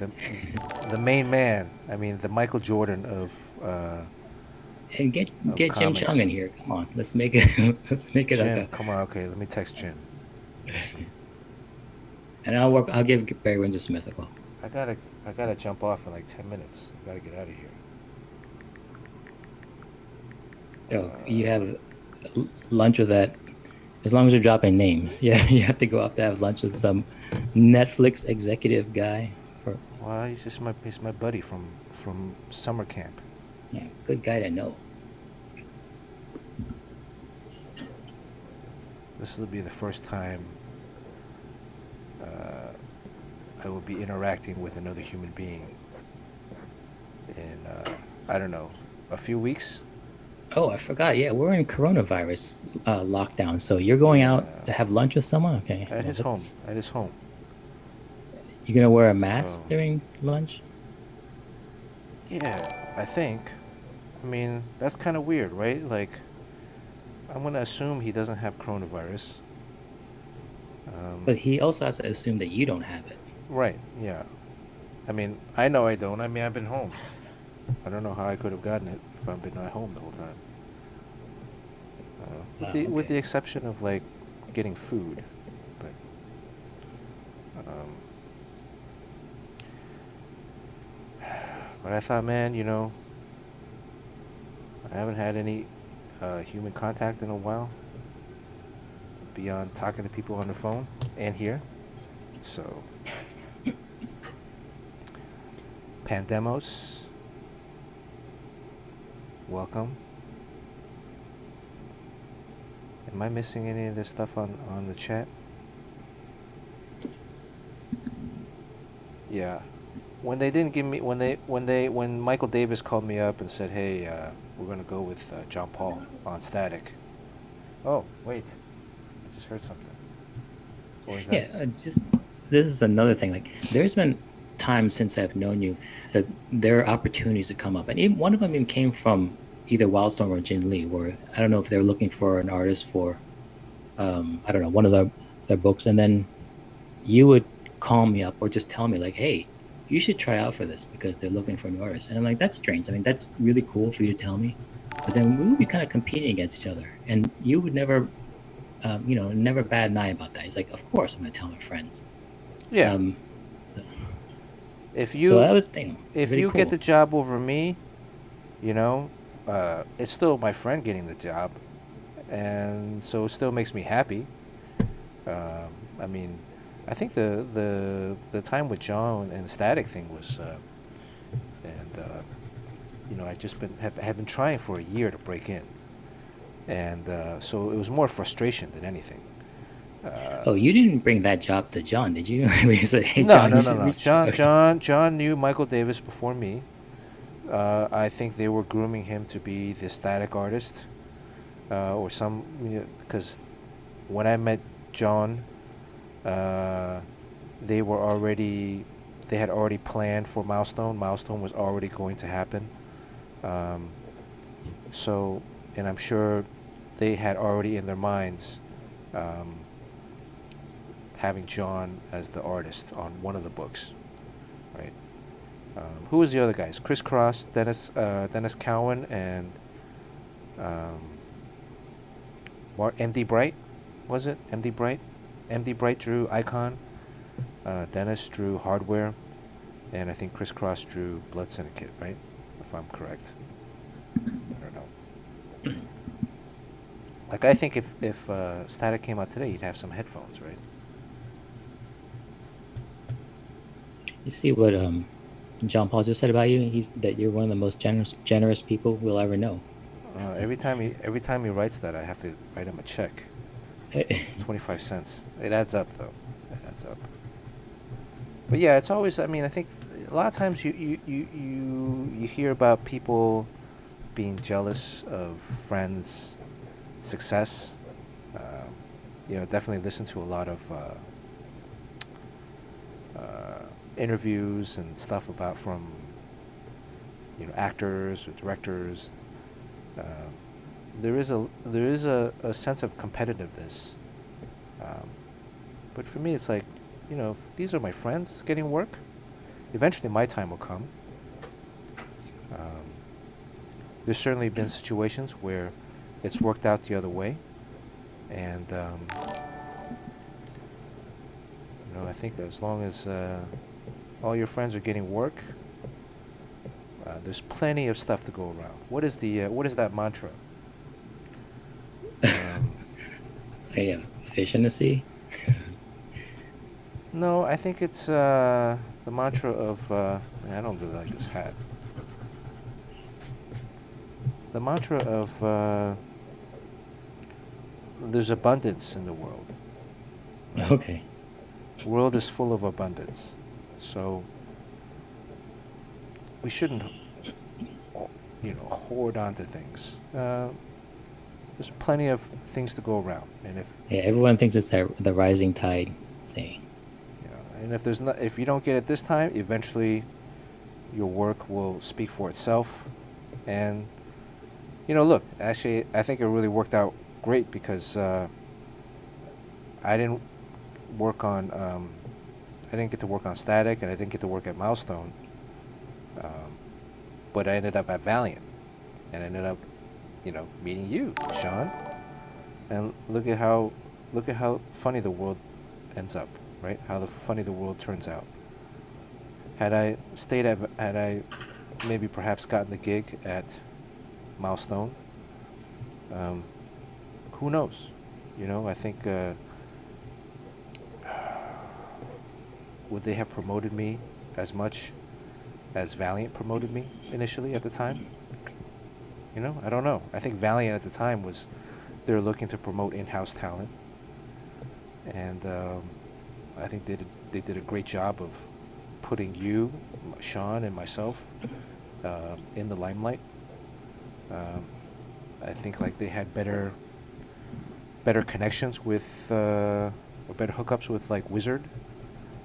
the main man. I mean, the Michael Jordan of. And get Jim comics. Chung in here. Come on, let's make it. Let's make it. Jim, come on. Okay, let me text Jim. Let's see. And I'll give Barry Windsor Smith a call. I gotta jump off in like 10 minutes. I gotta get out of here. You have lunch with that. As long as you're dropping names, yeah, you have to go off to have lunch with some Netflix executive guy. Well, he's my buddy from summer camp. Yeah, good guy to know. This will be the first time I will be interacting with another human being in I don't know, a few weeks. Oh, I forgot. Yeah, we're in coronavirus lockdown. So you're going out to have lunch with someone? Okay. At his home. At his home. You gonna wear a mask during lunch? Yeah, I think. I mean, that's kind of weird, right? Like, I'm gonna assume he doesn't have coronavirus. But he also has to assume that you don't have it. Right. Yeah. I mean, I know I don't. I mean, I've been home. I don't know how I could have gotten it if I've been at home the whole time. With the exception of like getting food, but I thought, man, I haven't had any human contact in a while beyond talking to people on the phone and here, so Pandemos, welcome. Am I missing any of this stuff on the chat? Yeah. When they didn't give me when Michael Davis called me up and said, "Hey, we're gonna go with John Paul on Static." Oh, wait. I just heard something. What was that? Yeah, this is another thing. Like, there's been times since I've known you that there are opportunities to come up, and even one of them even came from either Wildstorm or Jin Lee, where I don't know if they're looking for an artist for, I don't know, one of their books, and then you would call me up or just tell me like, "Hey, you should try out for this because they're looking for an artist." And I'm like, that's strange. I mean, that's really cool for you to tell me, but then we would be kind of competing against each other, and you would never, never bat an eye about that. He's like, of course I'm going to tell my friends. Yeah. If you cool. get the job over me, it's still my friend getting the job, and so it still makes me happy. I mean, I think the time with John and the Static thing was, I just had been trying for a year to break in, and so it was more frustration than anything. You didn't bring that job to John, did you? Say, hey, no. John knew Michael Davis before me. I think they were grooming him to be the Static artist, or some, because when I met John, they had already planned for Milestone. Milestone was already going to happen. So, and I'm sure they had already in their minds having John as the artist on one of the books, right? Who was the other guys? Chris Cross, Dennis Cowan, and MD Bright, was it? MD Bright? MD Bright drew Icon. Dennis drew Hardware. and I think Criss Cross drew Blood Syndicate, right? If I'm correct. I don't know. Like I think if Static came out today, you'd have some headphones, right? You see what John Paul just said about you? He's that you're one of the most generous people we'll ever know. Every time he writes that, I have to write him a check, 25 cents. It adds up though. It adds up. But yeah, it's always. I mean, I think a lot of times you hear about people being jealous of friends' success. Um, definitely listen to a lot of interviews and stuff about from actors or directors. Um, there is a sense of competitiveness, um, but for me, it's like, if these are my friends getting work. Eventually, my time will come. Um, there's certainly been situations where it's worked out the other way, and I think as long as all your friends are getting work, there's plenty of stuff to go around. What is that mantra? Um, Hey, fish in the sea. no, I think it's the mantra of. Man, I don't really like this hat. The mantra of there's abundance in the world, right? Okay. The world is full of abundance, so we shouldn't, hoard onto things. There's plenty of things to go around, and if Yeah, everyone thinks it's the rising tide saying. if you don't get it this time, eventually your work will speak for itself. And look, actually, I think it really worked out great because I didn't work on, I didn't get to work on Static, and I didn't get to work at Milestone, um, but I ended up at Valiant, and I ended up, meeting you, Sean. And look at how funny the world ends up, right? How funny the world turns out. Had I maybe perhaps gotten the gig at Milestone, um, who knows? I think would they have promoted me as much as Valiant promoted me initially at the time? I don't know. I think Valiant at the time was they were looking to promote in-house talent, and I think they did a great job of putting you, Sean, and myself in the limelight. Um, I think like they had better connections with or better hookups with like Wizard,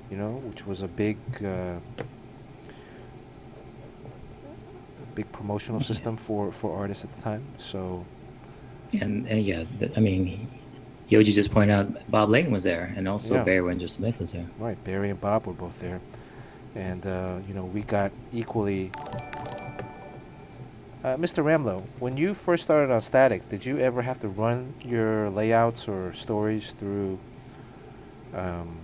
which was a big promotional Yeah. system for artists at the time. So And yeah, I mean, Yoji just pointed out Bob Layton was there, and also yeah, Barry Windsor Smith was there. right. Barry and Bob were both there, and we got equally. Mr. Ramlo, when you first started on Static, did you ever have to run your layouts or stories um,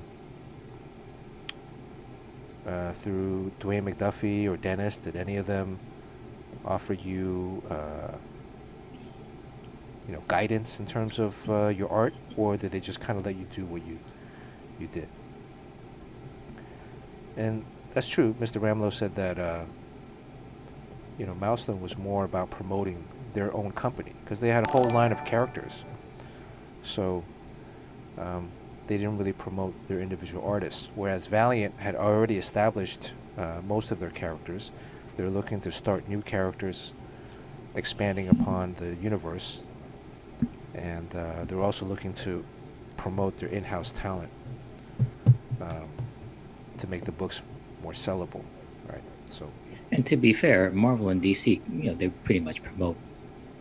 through Dwayne McDuffie or Dennis? Did any of them offer you, guidance in terms of your art, or did they just kind of let you do what you did? And that's true. Mr. Ramlo said that Milestone was more about promoting their own company because they had a whole line of characters. So um, they didn't really promote their individual artists. Whereas Valiant had already established most of their characters. They're looking to start new characters, expanding upon the universe, and they're also looking to promote their in-house talent um, to make the books more sellable, right? So And to be fair, Marvel and DC, they pretty much promote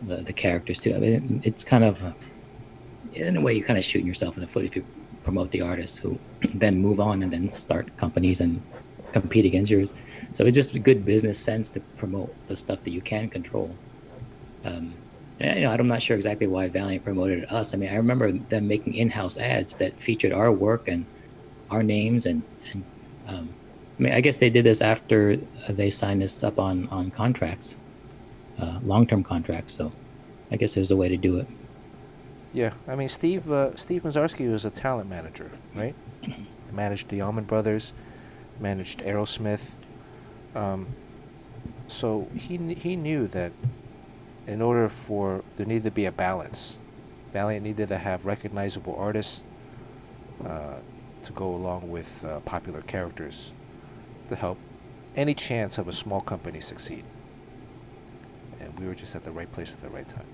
the characters too. I mean, it's kind of in a way you're kind of shooting yourself in the foot if you promote the artists who then move on and then start companies and compete against yours. So it's just a good business sense to promote the stuff that you can control. Um, and, I'm not sure exactly why Valiant promoted us. I mean, I remember them making in-house ads that featured our work and our names and I mean, I guess they did this after they signed us up on contracts, long term contracts. So I guess there's a way to do it. Yeah, I mean Steve Mazarski was a talent manager, right? Managed the Allman Brothers, managed Aerosmith. Um, so he knew that in order for there needed to be a balance, Valiant needed to have recognizable artists uh, to go along with popular characters to help any chance of a small company succeed. And we were just at the right place at the right time.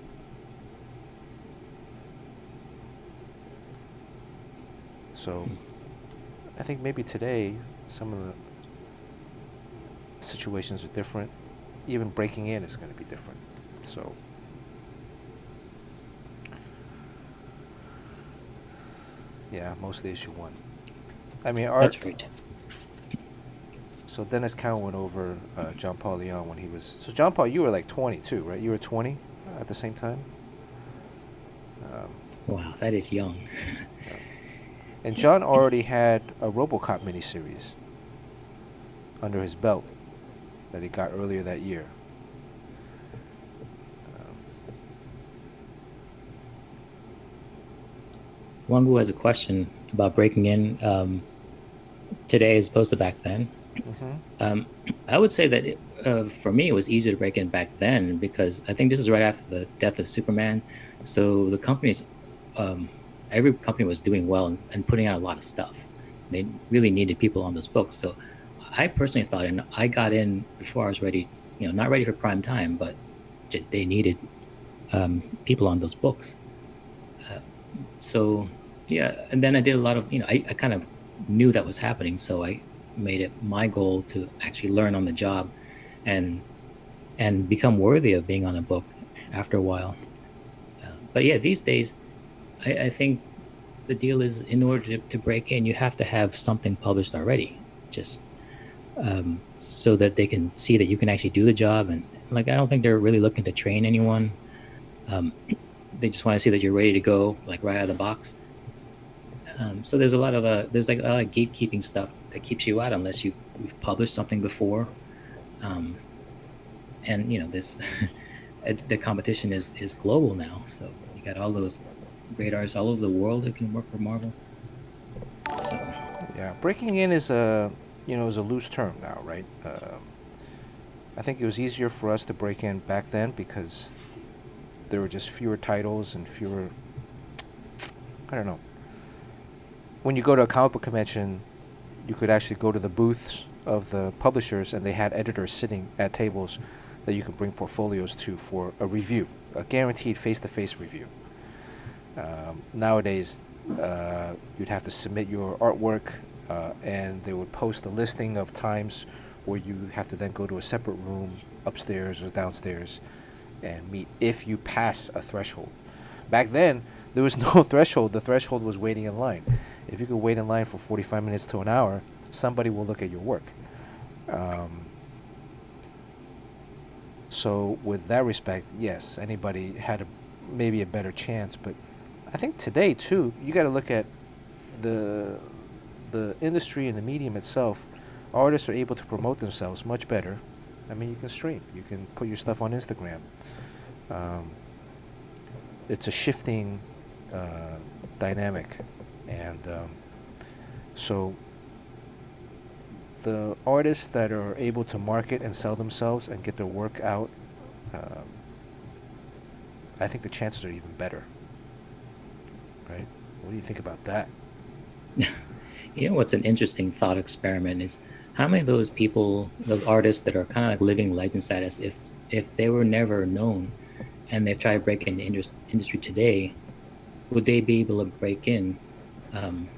So I think maybe today some of the situations are different. Even breaking in is going to be different. So yeah, mostly issue one. I mean, art. That's right. So Dennis Cowan went over John Paul Leon when he was. So John Paul, you were like 22, right? You were 20 at the same time. Um, Wow, that is young. yeah. And John already had a RoboCop miniseries under his belt that he got earlier that year. Um, Wangu has a question about breaking in today as opposed to back then. mm-hmm. Um, I would say that for me, it was easier to break in back then because I think this is right after the death of Superman. So the companies, um, every company was doing well and putting out a lot of stuff. They really needed people on those books. So I personally thought, and I got in before I was ready, not ready for prime time, but they needed people on those books. Uh, so yeah, and then I did a lot of, I kind of knew that was happening. So I made it my goal to actually learn on the job and become worthy of being on a book after a while. But yeah, these days, I think the deal is in order to break in, you have to have something published already, just so that they can see that you can actually do the job. And like, I don't think they're really looking to train anyone. Um, they just want to see that you're ready to go, like right out of the box. So there's a lot of there's like a lot of gatekeeping stuff that keeps you out unless you've published something before. Um, and this the competition is global now, so you got all those great artists all over the world that can work for Marvel. So Yeah, breaking in is a is a loose term now, right? I think it was easier for us to break in back then because there were just fewer titles and fewer. I don't know. When you go to a comic book convention, you could actually go to the booths of the publishers, and they had editors sitting at tables that you could bring portfolios to for a review, a guaranteed face-to-face review. Nowadays, you'd have to submit your artwork, and they would post a listing of times where you have to then go to a separate room upstairs or downstairs and meet if you pass a threshold. Back then, there was no threshold. The threshold was waiting in line. If you could wait in line for 45 minutes to an hour, somebody will look at your work. Um, so, with that respect, yes, anybody had maybe a better chance. But I think today too, you got to look at the the industry and the medium itself. Artists are able to promote themselves much better. I mean, you can stream, you can put your stuff on Instagram. Um, it's a shifting uh, dynamic, and so the artists that are able to market and sell themselves and get their work out, um, I think the chances are even better, right? What do you think about that? what's an interesting thought experiment is how many of those people, those artists that are kind of like living legend status, if they were never known and they've tried to break into industry today, would they be able to break in? Um,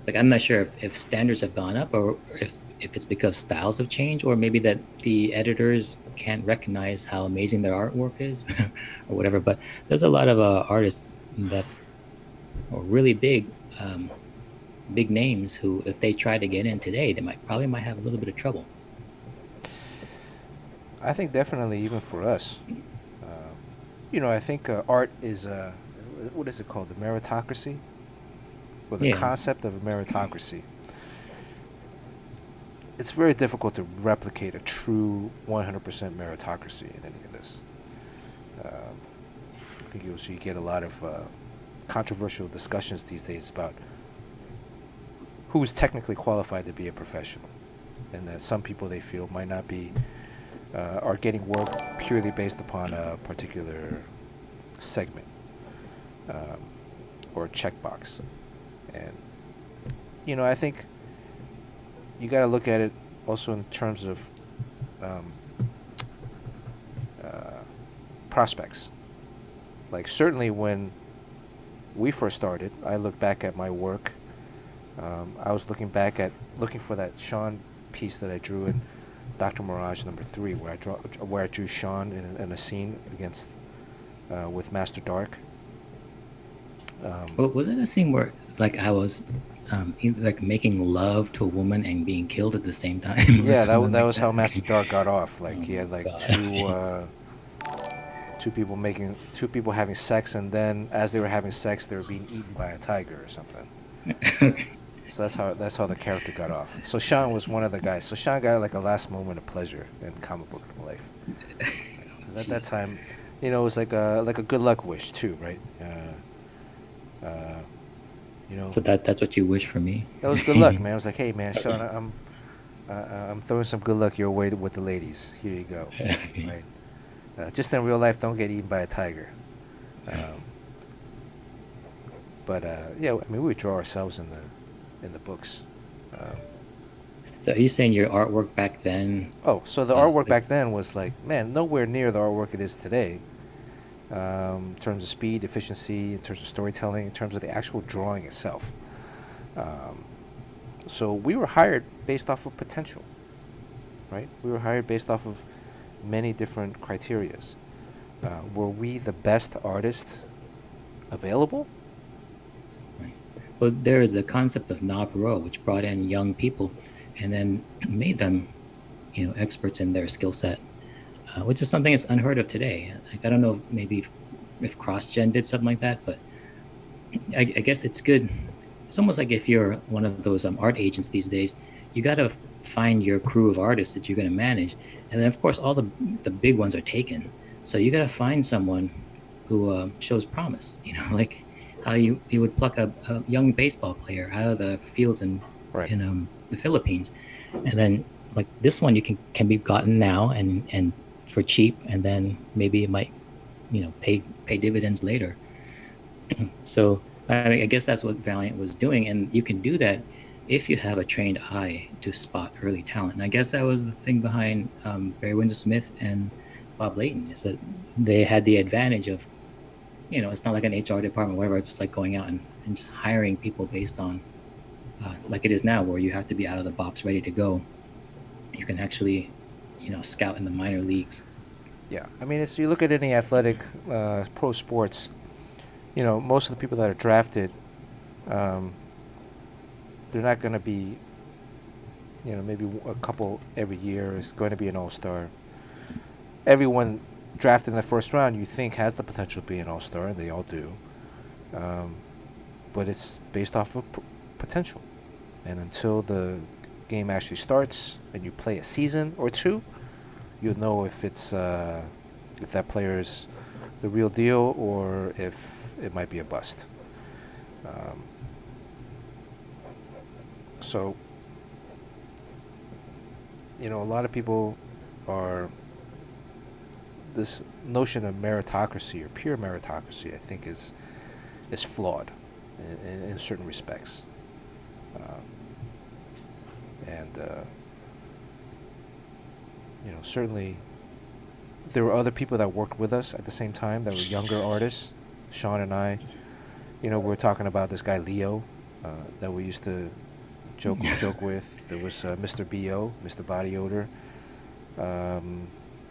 like I'm not sure if standards have gone up or if it's because styles have changed or maybe that the editors can't recognize how amazing their artwork is or whatever. But there's a lot of artists that are really big names who, if they try to get in today, they might have a little bit of trouble. I think definitely even for us, um, I think art is what is it called? The meritocracy, or the Yeah, concept of a meritocracy. it's very difficult to replicate a true 100% meritocracy in any of this. Um, I think you get a lot of controversial discussions these days about who's technically qualified to be a professional, and that some people they feel might not be are getting work purely based upon a particular segment um, or checkbox. And I think you got to look at it also in terms of um, uh, prospects. Like certainly when we first started, I look back at my work. I was looking for that Sean piece that I drew in Dr. Mirage #3, where I drew Sean in a scene against with Master Dark. Um, Well, wasn't a scene where like I was like making love to a woman and being killed at the same time or yeah, something that like was that? how Master Dark got off. Like Oh he my had like god. two people having sex, and then as they were having sex, they were being eaten by a tiger or something. So that's how the character got off. So Sean was one of the guys. So Sean got like a last moment of pleasure in comic book life. Because at that Jeez. time, it was like a good luck wish too, right? Uh, you know, So that's what you wish for me? that was good luck, man. I was like, hey, man, Sean, I'm throwing some good luck your way with the ladies. Here you go, right? Just in real life, don't get eaten by a tiger. Um, but yeah, I mean, we would draw ourselves in the books. Um, So are you saying your artwork back then oh, so the artwork was back then was like, man, nowhere near the artwork it is today. In terms of speed, efficiency, in terms of storytelling, in terms of the actual drawing itself. Um, so we were hired based off of potential, right? We were hired based off of many different criterias. Were we the best artist available? right? Well, there is the concept of Knob Row, which brought in young people and then made them, experts in their skill set, which is something that's unheard of today. Like I don't know if maybe if CrossGen did something like that, but I guess it's good. It's almost like if you're one of those art agents these days, you got to find your crew of artists that you're going to manage, and then of course all the big ones are taken. So you got to find someone who shows promise. Like how you would pluck a young baseball player out of the fields Right. in the Philippines, and then like this one you can be gotten now and for cheap, and then maybe it might pay dividends later. So I mean, I guess that's what Valiant was doing, and you can do that if you have a trained eye to spot early talent. And I guess that was the thing behind Barry Windsor Smith and Bob Layton, is that they had the advantage of, it's not like an HR department, whatever. It's like going out and just hiring people based on, like it is now, where you have to be out of the box, ready to go. You can actually, scout in the minor leagues. Yeah. I mean, it's you look at any athletic pro sports. Most of the people that are drafted, um, they're not going to be. Maybe a couple every year is going to be an all-star. Everyone drafted in the first round, you think has the potential to be an all-star, and they all do. Um, but it's based off of potential. And until the game actually starts and you play a season or two, you'll know if that player's the real deal or if it might be a bust. Um, so, a lot of people are this notion of meritocracy or pure meritocracy. I think is flawed in certain respects. Um, and certainly there were other people that worked with us at the same time that were younger artists. Sean and I, we were talking about this guy Leo that we used to joke with. There was Mr. Bo, Mr. Body Odor.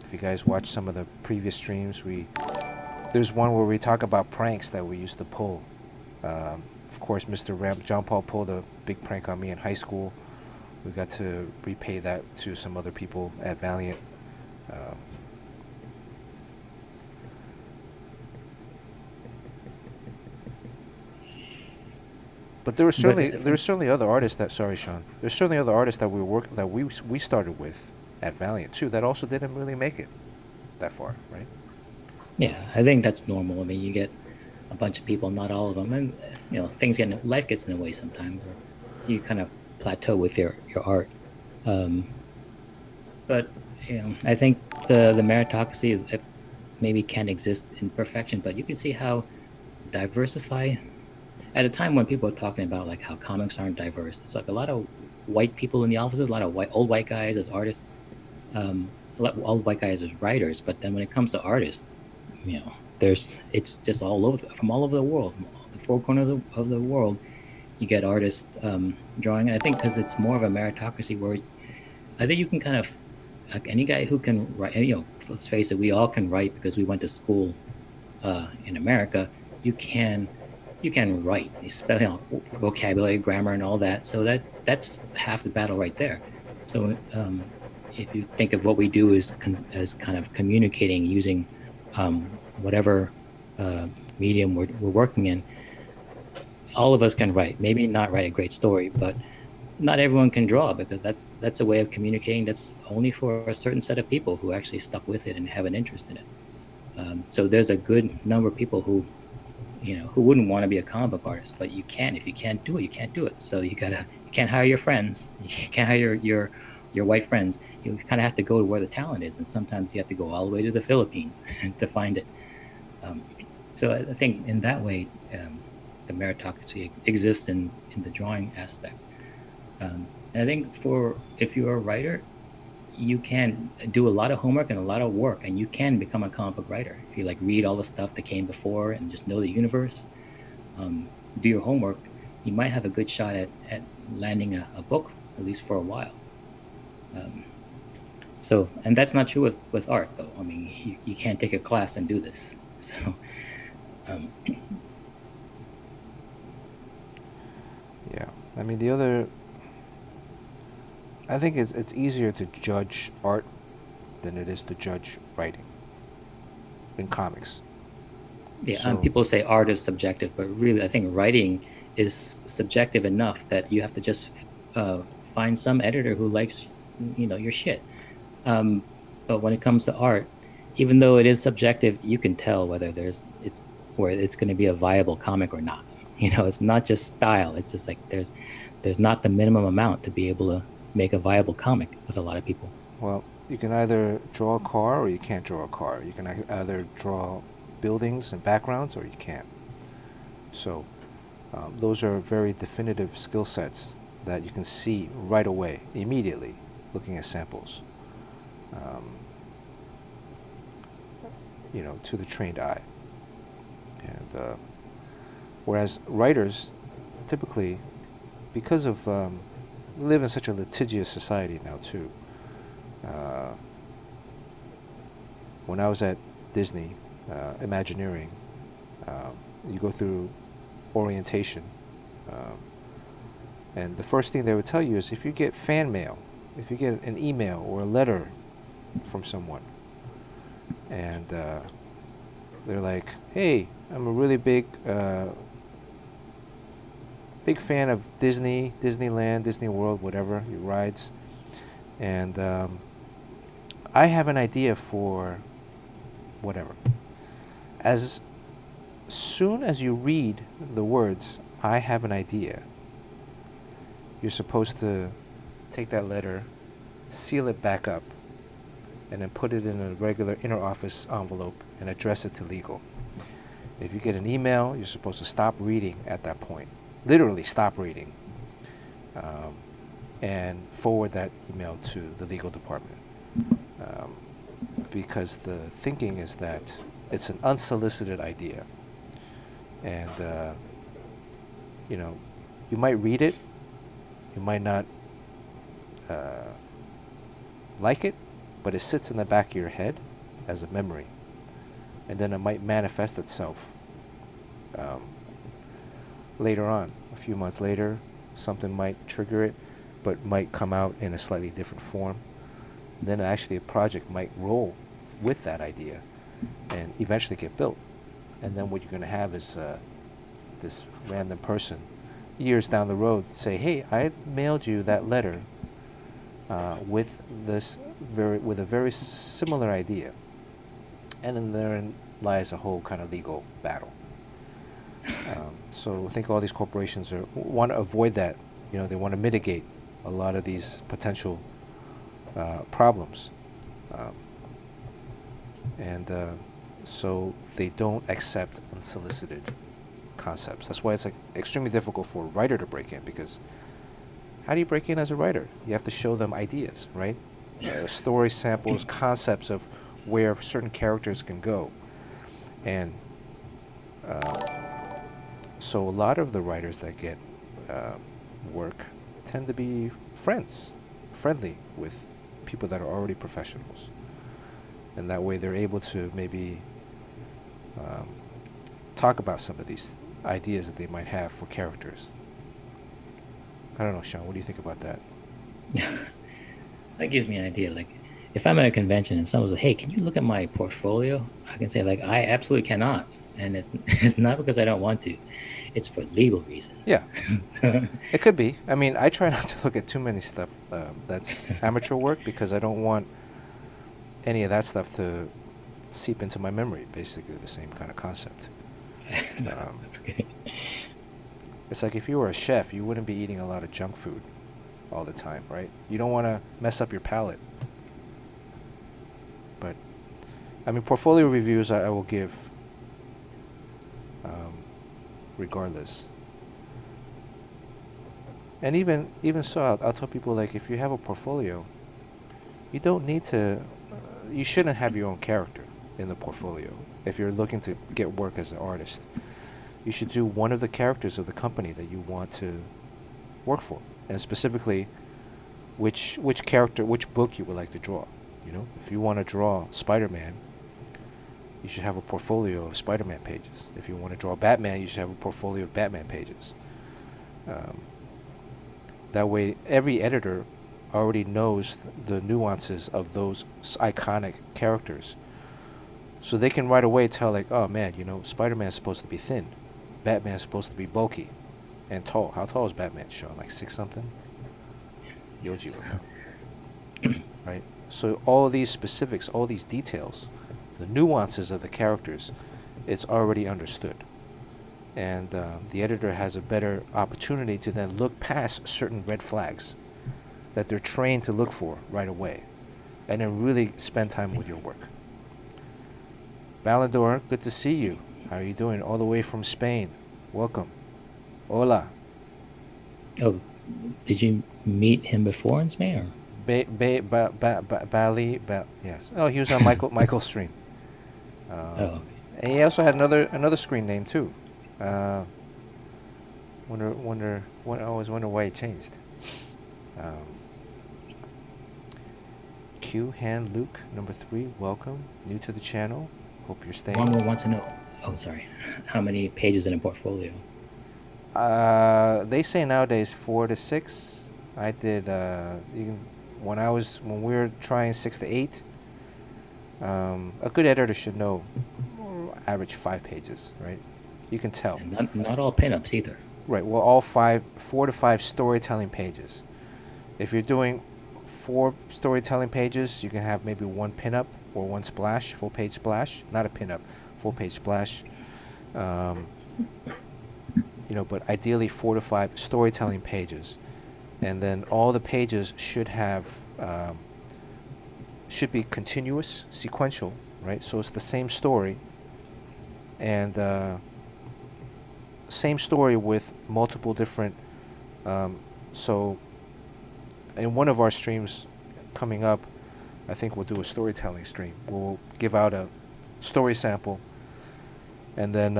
If you guys watch some of the previous streams, there's one where we talk about pranks that we used to pull. Of course, John Paul pulled a big prank on me in high school. We got to repay that to some other people at Valiant. Um, But there were But certainly I there were think, certainly other artists that sorry, Sean. There's certainly other artists that we started with at Valiant too that also didn't really make it that far, right? yeah, I think that's normal. I mean, you get a bunch of people, not all of them, and things life gets in the way sometimes, or you kind of plateau with your art. Um, but I think the meritocracy maybe can't exist in perfection, but you can see how diversify at a time when people are talking about like how comics aren't diverse. It's like a lot of white people in the offices, a lot of old white guys as artists, a lot old white guys as writers. But then when it comes to artists, it's just all over from all over the world, from all the four corners of the world. You get artists drawing, and I think because it's more of a meritocracy where I think you can kind of like any guy who can write. And, let's face it, we all can write because we went to school in America. You can you can write, spell, vocabulary, grammar, and all that. So that's half the battle right there. So if you think of what we do as kind of communicating using whatever uh, medium we're working in, all of us can write. Maybe not write a great story, but not everyone can draw because that's a way of communicating that's only for a certain set of people who actually stuck with it and have an interest in it. So there's a good number of people who wouldn't want to be a comic book artist, but you can. If you can't do it, you can't do it. So you can't hire your friends. You can't hire your white friends. You kind of have to go to where the talent is, and sometimes you have to go all the way to the Philippines to find it. Um, so I think in that way, the meritocracy exists in the drawing aspect. And I think for if you're a writer, you can do a lot of homework and a lot of work, and you can become a comic book writer if you like read all the stuff that came before and just know the universe. um, do your homework. You might have a good shot at landing a book, at least for a while. Um, and that's not true with art, though. I mean, you can't take a class and do this. So, um, Yeah. I mean, the other I think it's easier to judge art than it is to judge writing in comics. yeah, So, people say art is subjective, but really, I think writing is subjective enough that you have to just find some editor who likes your shit. Um, but when it comes to art, even though it is subjective, you can tell whether it's going to be a viable comic or not. It's not just style. It's just like there's not the minimum amount to be able to make a viable comic with a lot of people. well, you can either draw a car or you can't draw a car. You can either draw buildings and backgrounds or you can't. So, those are very definitive skill sets that you can see right away, immediately, looking at samples. Um, to the trained eye. And whereas writers, typically, because of we live in such a litigious society now too. Uh, when I was at Disney, Imagineering, you go through orientation, um, and the first thing they would tell you is if you get fan mail, if you get an email or a letter from someone, and they're like, "Hey, I'm a really big fan of Disney, Disneyland, Disney World, whatever your rides, and I have an idea for whatever." As soon as you read the words, "I have an idea," you're supposed to take that letter, seal it back up, and then put it in a regular inner office envelope and address it to legal. If you get an email, you're supposed to stop reading at that point. Literally stop reading. Um, and forward that email to the legal department. Um, because the thinking is that it's an unsolicited idea. And, you know, you might read it, you might not like it, but it sits in the back of your head as a memory. And then it might manifest itself um, later on. A few months later, something might trigger it, but might come out in a slightly different form. Then actually a project might roll with that idea and eventually get built. And then what you're going to have is this random person years down the road say, hey, I mailed you that letter with with a very similar idea, and then therein lies a whole kind of legal battle. So I think all these corporations want to avoid that. They want to mitigate a lot of these potential problems, um, and so they don't accept unsolicited concepts. That's why it's like extremely difficult for a writer to break in, because how do you break in as a writer? You have to show them ideas, right? Story samples, concepts of where certain characters can go, and so a lot of the writers that get work tend to be friendly with people that are already professionals, and that way they're able to maybe um, talk about some of these ideas that they might have for characters. I don't know, Sean. What do you think about that? That gives me an idea. Like, if I'm at a convention and someone's like, "Hey, can you look at my portfolio?" I can say, like, I absolutely cannot, and it's it's not because I don't want to. It's for legal Yeah, reasons. So, it could be. I mean, I try not to look at too many stuff that's amateur work, because I don't want any of that stuff to seep into my memory. Basically, the same kind of concept. Um, okay. it's like if you were a chef, you wouldn't be eating a lot of junk food all the time, right? You don't want to mess up your palate. But I mean, portfolio reviews I will give um, regardless. And even so, I'll tell people, like, if you have a portfolio, you don't need to. You shouldn't have your own character in the portfolio. If you're looking to get work as an artist, you should do one of the characters of the company that you want to work for, and specifically which character, which book you would like to draw. If you want to draw Spider-Man, you should have a portfolio of Spider-Man pages. If you want to draw Batman, you should have a portfolio of Batman pages. Um, that way, every editor already knows the nuances of those iconic characters, so they can right away tell, like, oh man, Spider-Man's supposed to be thin, Batman's supposed to be bulky and tall. How tall is Batman, Sean? Like 6 something? Yoji will know, right? So all these specifics, all these details, the nuances of the characters, it's already understood. And the editor has a better opportunity to then look past certain red flags that they're trained to look for right away, and then really spend time with your work. Balador, good to see you. How are you doing? All the way from Spain. Welcome. Hola. Oh, did you meet him before in Spain, or? Bali, yes. Oh, he was on Michael's stream. Oh, okay. And he also had another screen name too. Uh, I always wonder why he changed. Um, Q Han Luke #3, welcome, new to the channel. Hope you're staying. One wants to know. Oh, sorry. How many pages in a portfolio? They say nowadays 4 to 6. I did when we were trying 6 to 8. A good editor should know average 5 pages, right? You can tell. And not all pinups either. Right. Well, all 4 to 5 storytelling pages. If you're doing 4 storytelling pages, you can have maybe 1 pinup or 1 splash, full page splash. Not a pinup, full page splash. But ideally 4 to 5 storytelling pages, and then all the pages should have should be continuous, sequential, right? So it's the same story, and same story with multiple different. So, in one of our streams coming up, I think we'll do a storytelling stream. We'll give out a story sample, and then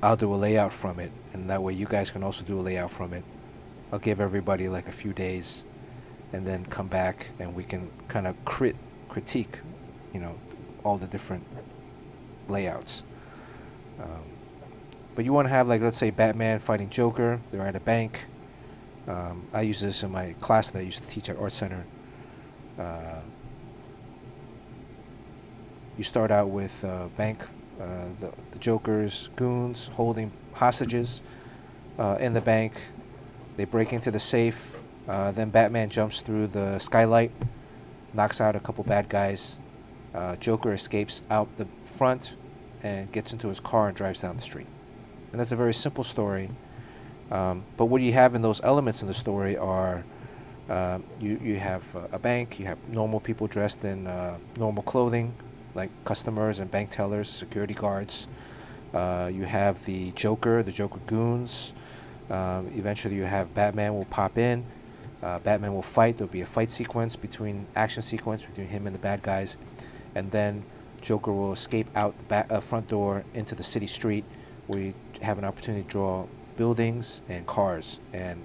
I'll do a layout from it, and that way you guys can also do a layout from it. I'll give everybody like a few days, and then come back and we can kind of critique, all the different layouts. But you want to have, like, let's say Batman fighting Joker. They're at a bank. I use this in my class that I used to teach at Art Center. You start out with bank the Joker's goons holding hostages in the bank. They break into the safe. Then Batman jumps through the skylight, knocks out a couple bad guys. Joker escapes out the front and gets into his car and drives down the street. And that's a very simple story. But what you have in those elements in the story are you have a bank, you have normal people dressed in normal clothing, like customers and bank tellers, security guards. You have the Joker goons. Eventually, you have Batman will pop in. Batman will fight. There'll be a action sequence between him and the bad guys, and then Joker will escape out the front door into the city street, where you have an opportunity to draw buildings and cars and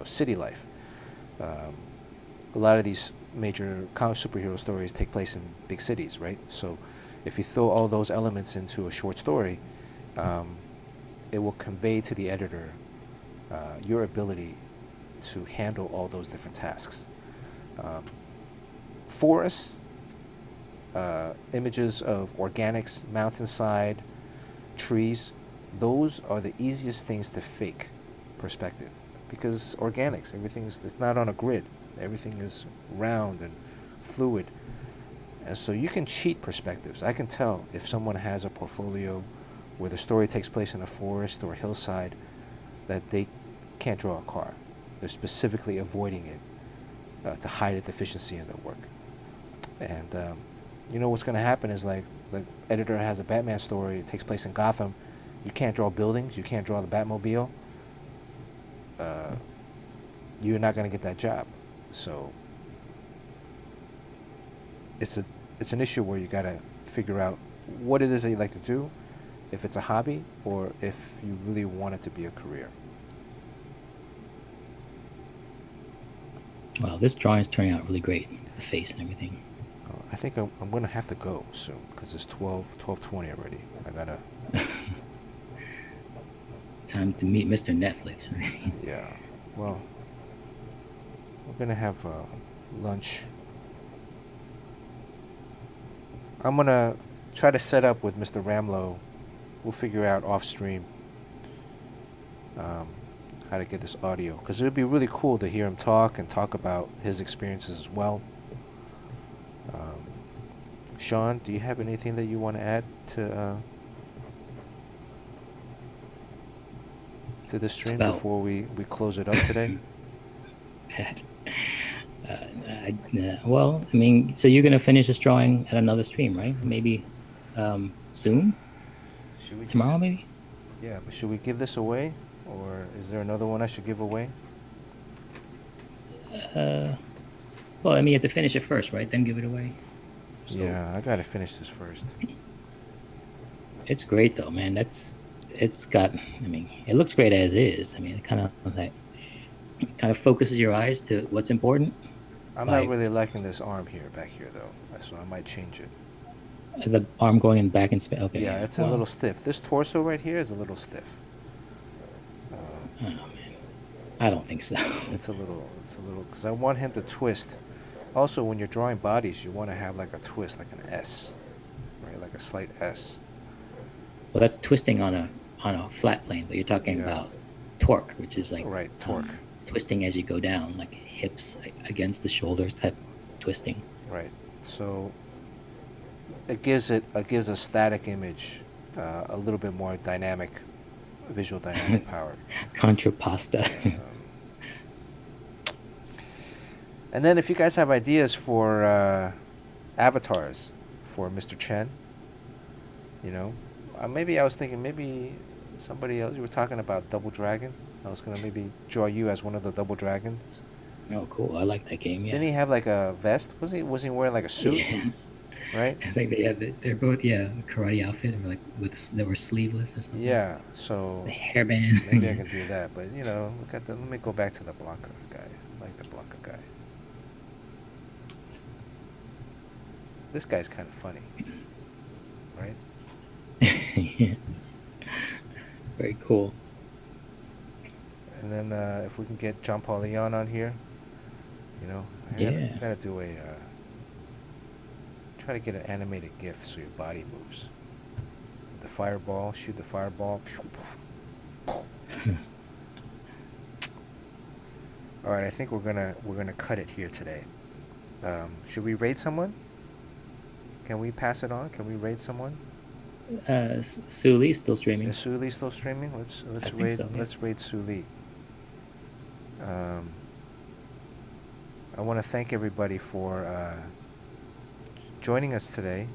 city life. A lot of these major comic superhero stories take place in big cities, right? So if you throw all those elements into a short story, it will convey to the editor your ability to handle all those different tasks. Forests, images of organics, mountainside, trees, those are the easiest things to fake perspective, because organics, it's not on a grid. Everything is round and fluid. And so you can cheat perspectives. I can tell if someone has a portfolio where the story takes place in a forest or a hillside, that they can't draw a car. They're specifically avoiding it to hide a deficiency in their work. And what's going to happen is, like, the editor has a Batman story, it takes place in Gotham. You can't draw buildings, you can't draw the Batmobile. You're not going to get that job. So it's an issue where you got to figure out what it is that you like to do, if it's a hobby or if you really want it to be a career. Wow, this drawing is turning out really great. The face and everything. I think I'm going to have to go soon because it's 12:20 already. I got to... Time to meet Mr. Netflix. Yeah. Well, we're going to have lunch. I'm going to try to set up with Mr. Ramlow. We'll figure out off stream how to get this audio, because it would be really cool to hear him talk about his experiences as well. Sean, do you have anything that you want to add to the stream before we close it up today? Well, I mean, so you're going to finish this drawing at another stream, right? Maybe soon? Tomorrow, maybe? Yeah, but should we give this away? Or is there another one I should give away? Well, I mean, you have to finish it first, right? Then give it away. So yeah, I got to finish this first. It's great, though, man. It's got, I mean, it looks great as is. I mean, it kind of focuses your eyes to what's important. I'm not really liking this arm back here, though, so I might change it. The arm going in back and space. Okay. Yeah, it's a little stiff. This torso right here is a little stiff. Oh man, I don't think so. It's a little, because I want him to twist. Also, when you're drawing bodies, you want to have like a twist, like an S, right? Like a slight S. Well, that's twisting on a flat plane, but you're talking about torque, which is like torque. Twisting as you go down, like hips against the shoulders type twisting. Right. So it gives a static image a little bit more dynamic, visual dynamic power. Contrapasta. And then if you guys have ideas for avatars for Mr. Chen, maybe I was thinking maybe somebody else. You were talking about Double Dragon. I was gonna maybe draw you as one of the Double Dragons. Oh, cool! I like that game. Yeah. Didn't he have like a vest? Was he wearing like a suit? Yeah. Right. I think they're both karate outfit, or like they were sleeveless or something. Yeah. So the hairband. Maybe I can do that, but let me go back to the Blanca guy. I like the Blanca guy. This guy's kind of funny, right? Yeah. Very cool. And then if we can get John Paul Leon on here, I gotta do try to get an animated GIF so your body moves. the fireball. Shoot the fireball. All right, I think we're gonna cut it here today. Should we raid someone? Can we pass it on? Can we raid someone? Suli still streaming. Is Suli still streaming? Let's I think raid so, yeah. let's raid Suli. I want to thank everybody for joining us today,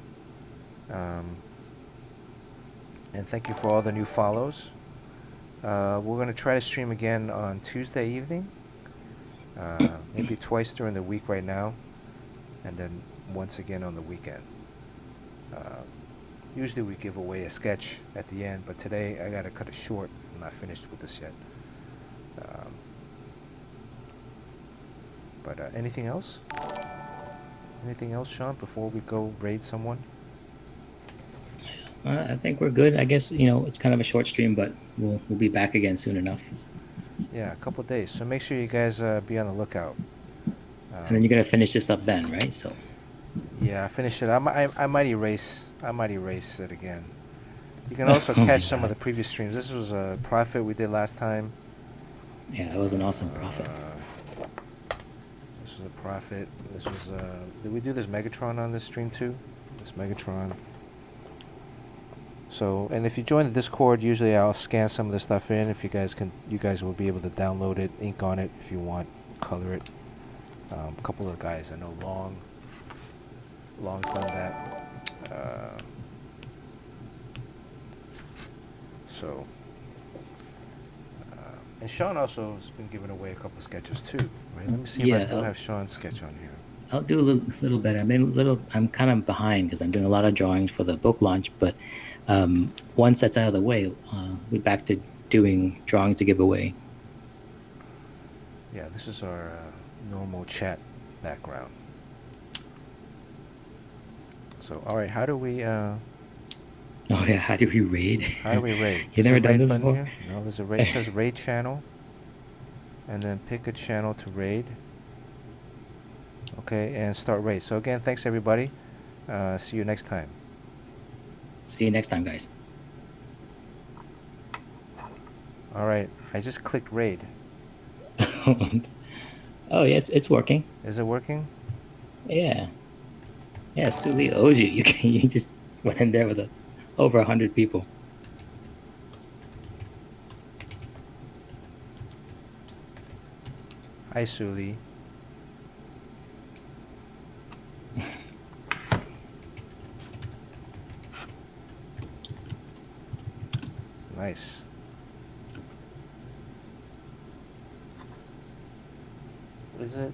and thank you for all the new follows. We're gonna try to stream again on Tuesday evening, maybe twice during the week right now, and then once again on the weekend. Usually we give away a sketch at the end, but today I gotta cut it short. I'm not finished with this yet. But anything else? Anything else, Sean, before we go raid someone? I think we're good. I guess it's kind of a short stream, but we'll be back again soon enough. Yeah, a couple days. So make sure you guys be on the lookout. And then you're gonna finish this up then, right? So. Yeah, I finished it. I might erase it again. You can also catch some of the previous streams. This was a profit we did last time. Yeah, that was an awesome profit. This was a profit. This was did we do this Megatron on this stream too? This Megatron. So, and if you join the Discord, usually I'll scan some of the stuff in. If you guys will be able to download it, ink on it if you want, color it. A couple of guys I know, Long's done that. And Sean also has been giving away a couple sketches too, right? Let me see if I still have Sean's sketch on here. I'll do a little better. I'm kind of behind because I'm doing a lot of drawings for the book launch, but once that's out of the way, we're back to doing drawings to give away. Yeah, this is our normal chat background. So, all right, how do we... Oh yeah, how do we raid? How do we raid? You never done this before? Here? No, there's a raid. It says raid channel. And then pick a channel to raid. Okay, and start raid. So again, thanks everybody. See you next time. See you next time, guys. All right, I just clicked raid. Oh yeah, it's working. Is it working? Yeah. Yeah, Suli owes you. You just went in there with over 100 people. Hi, Suli. Nice. Is it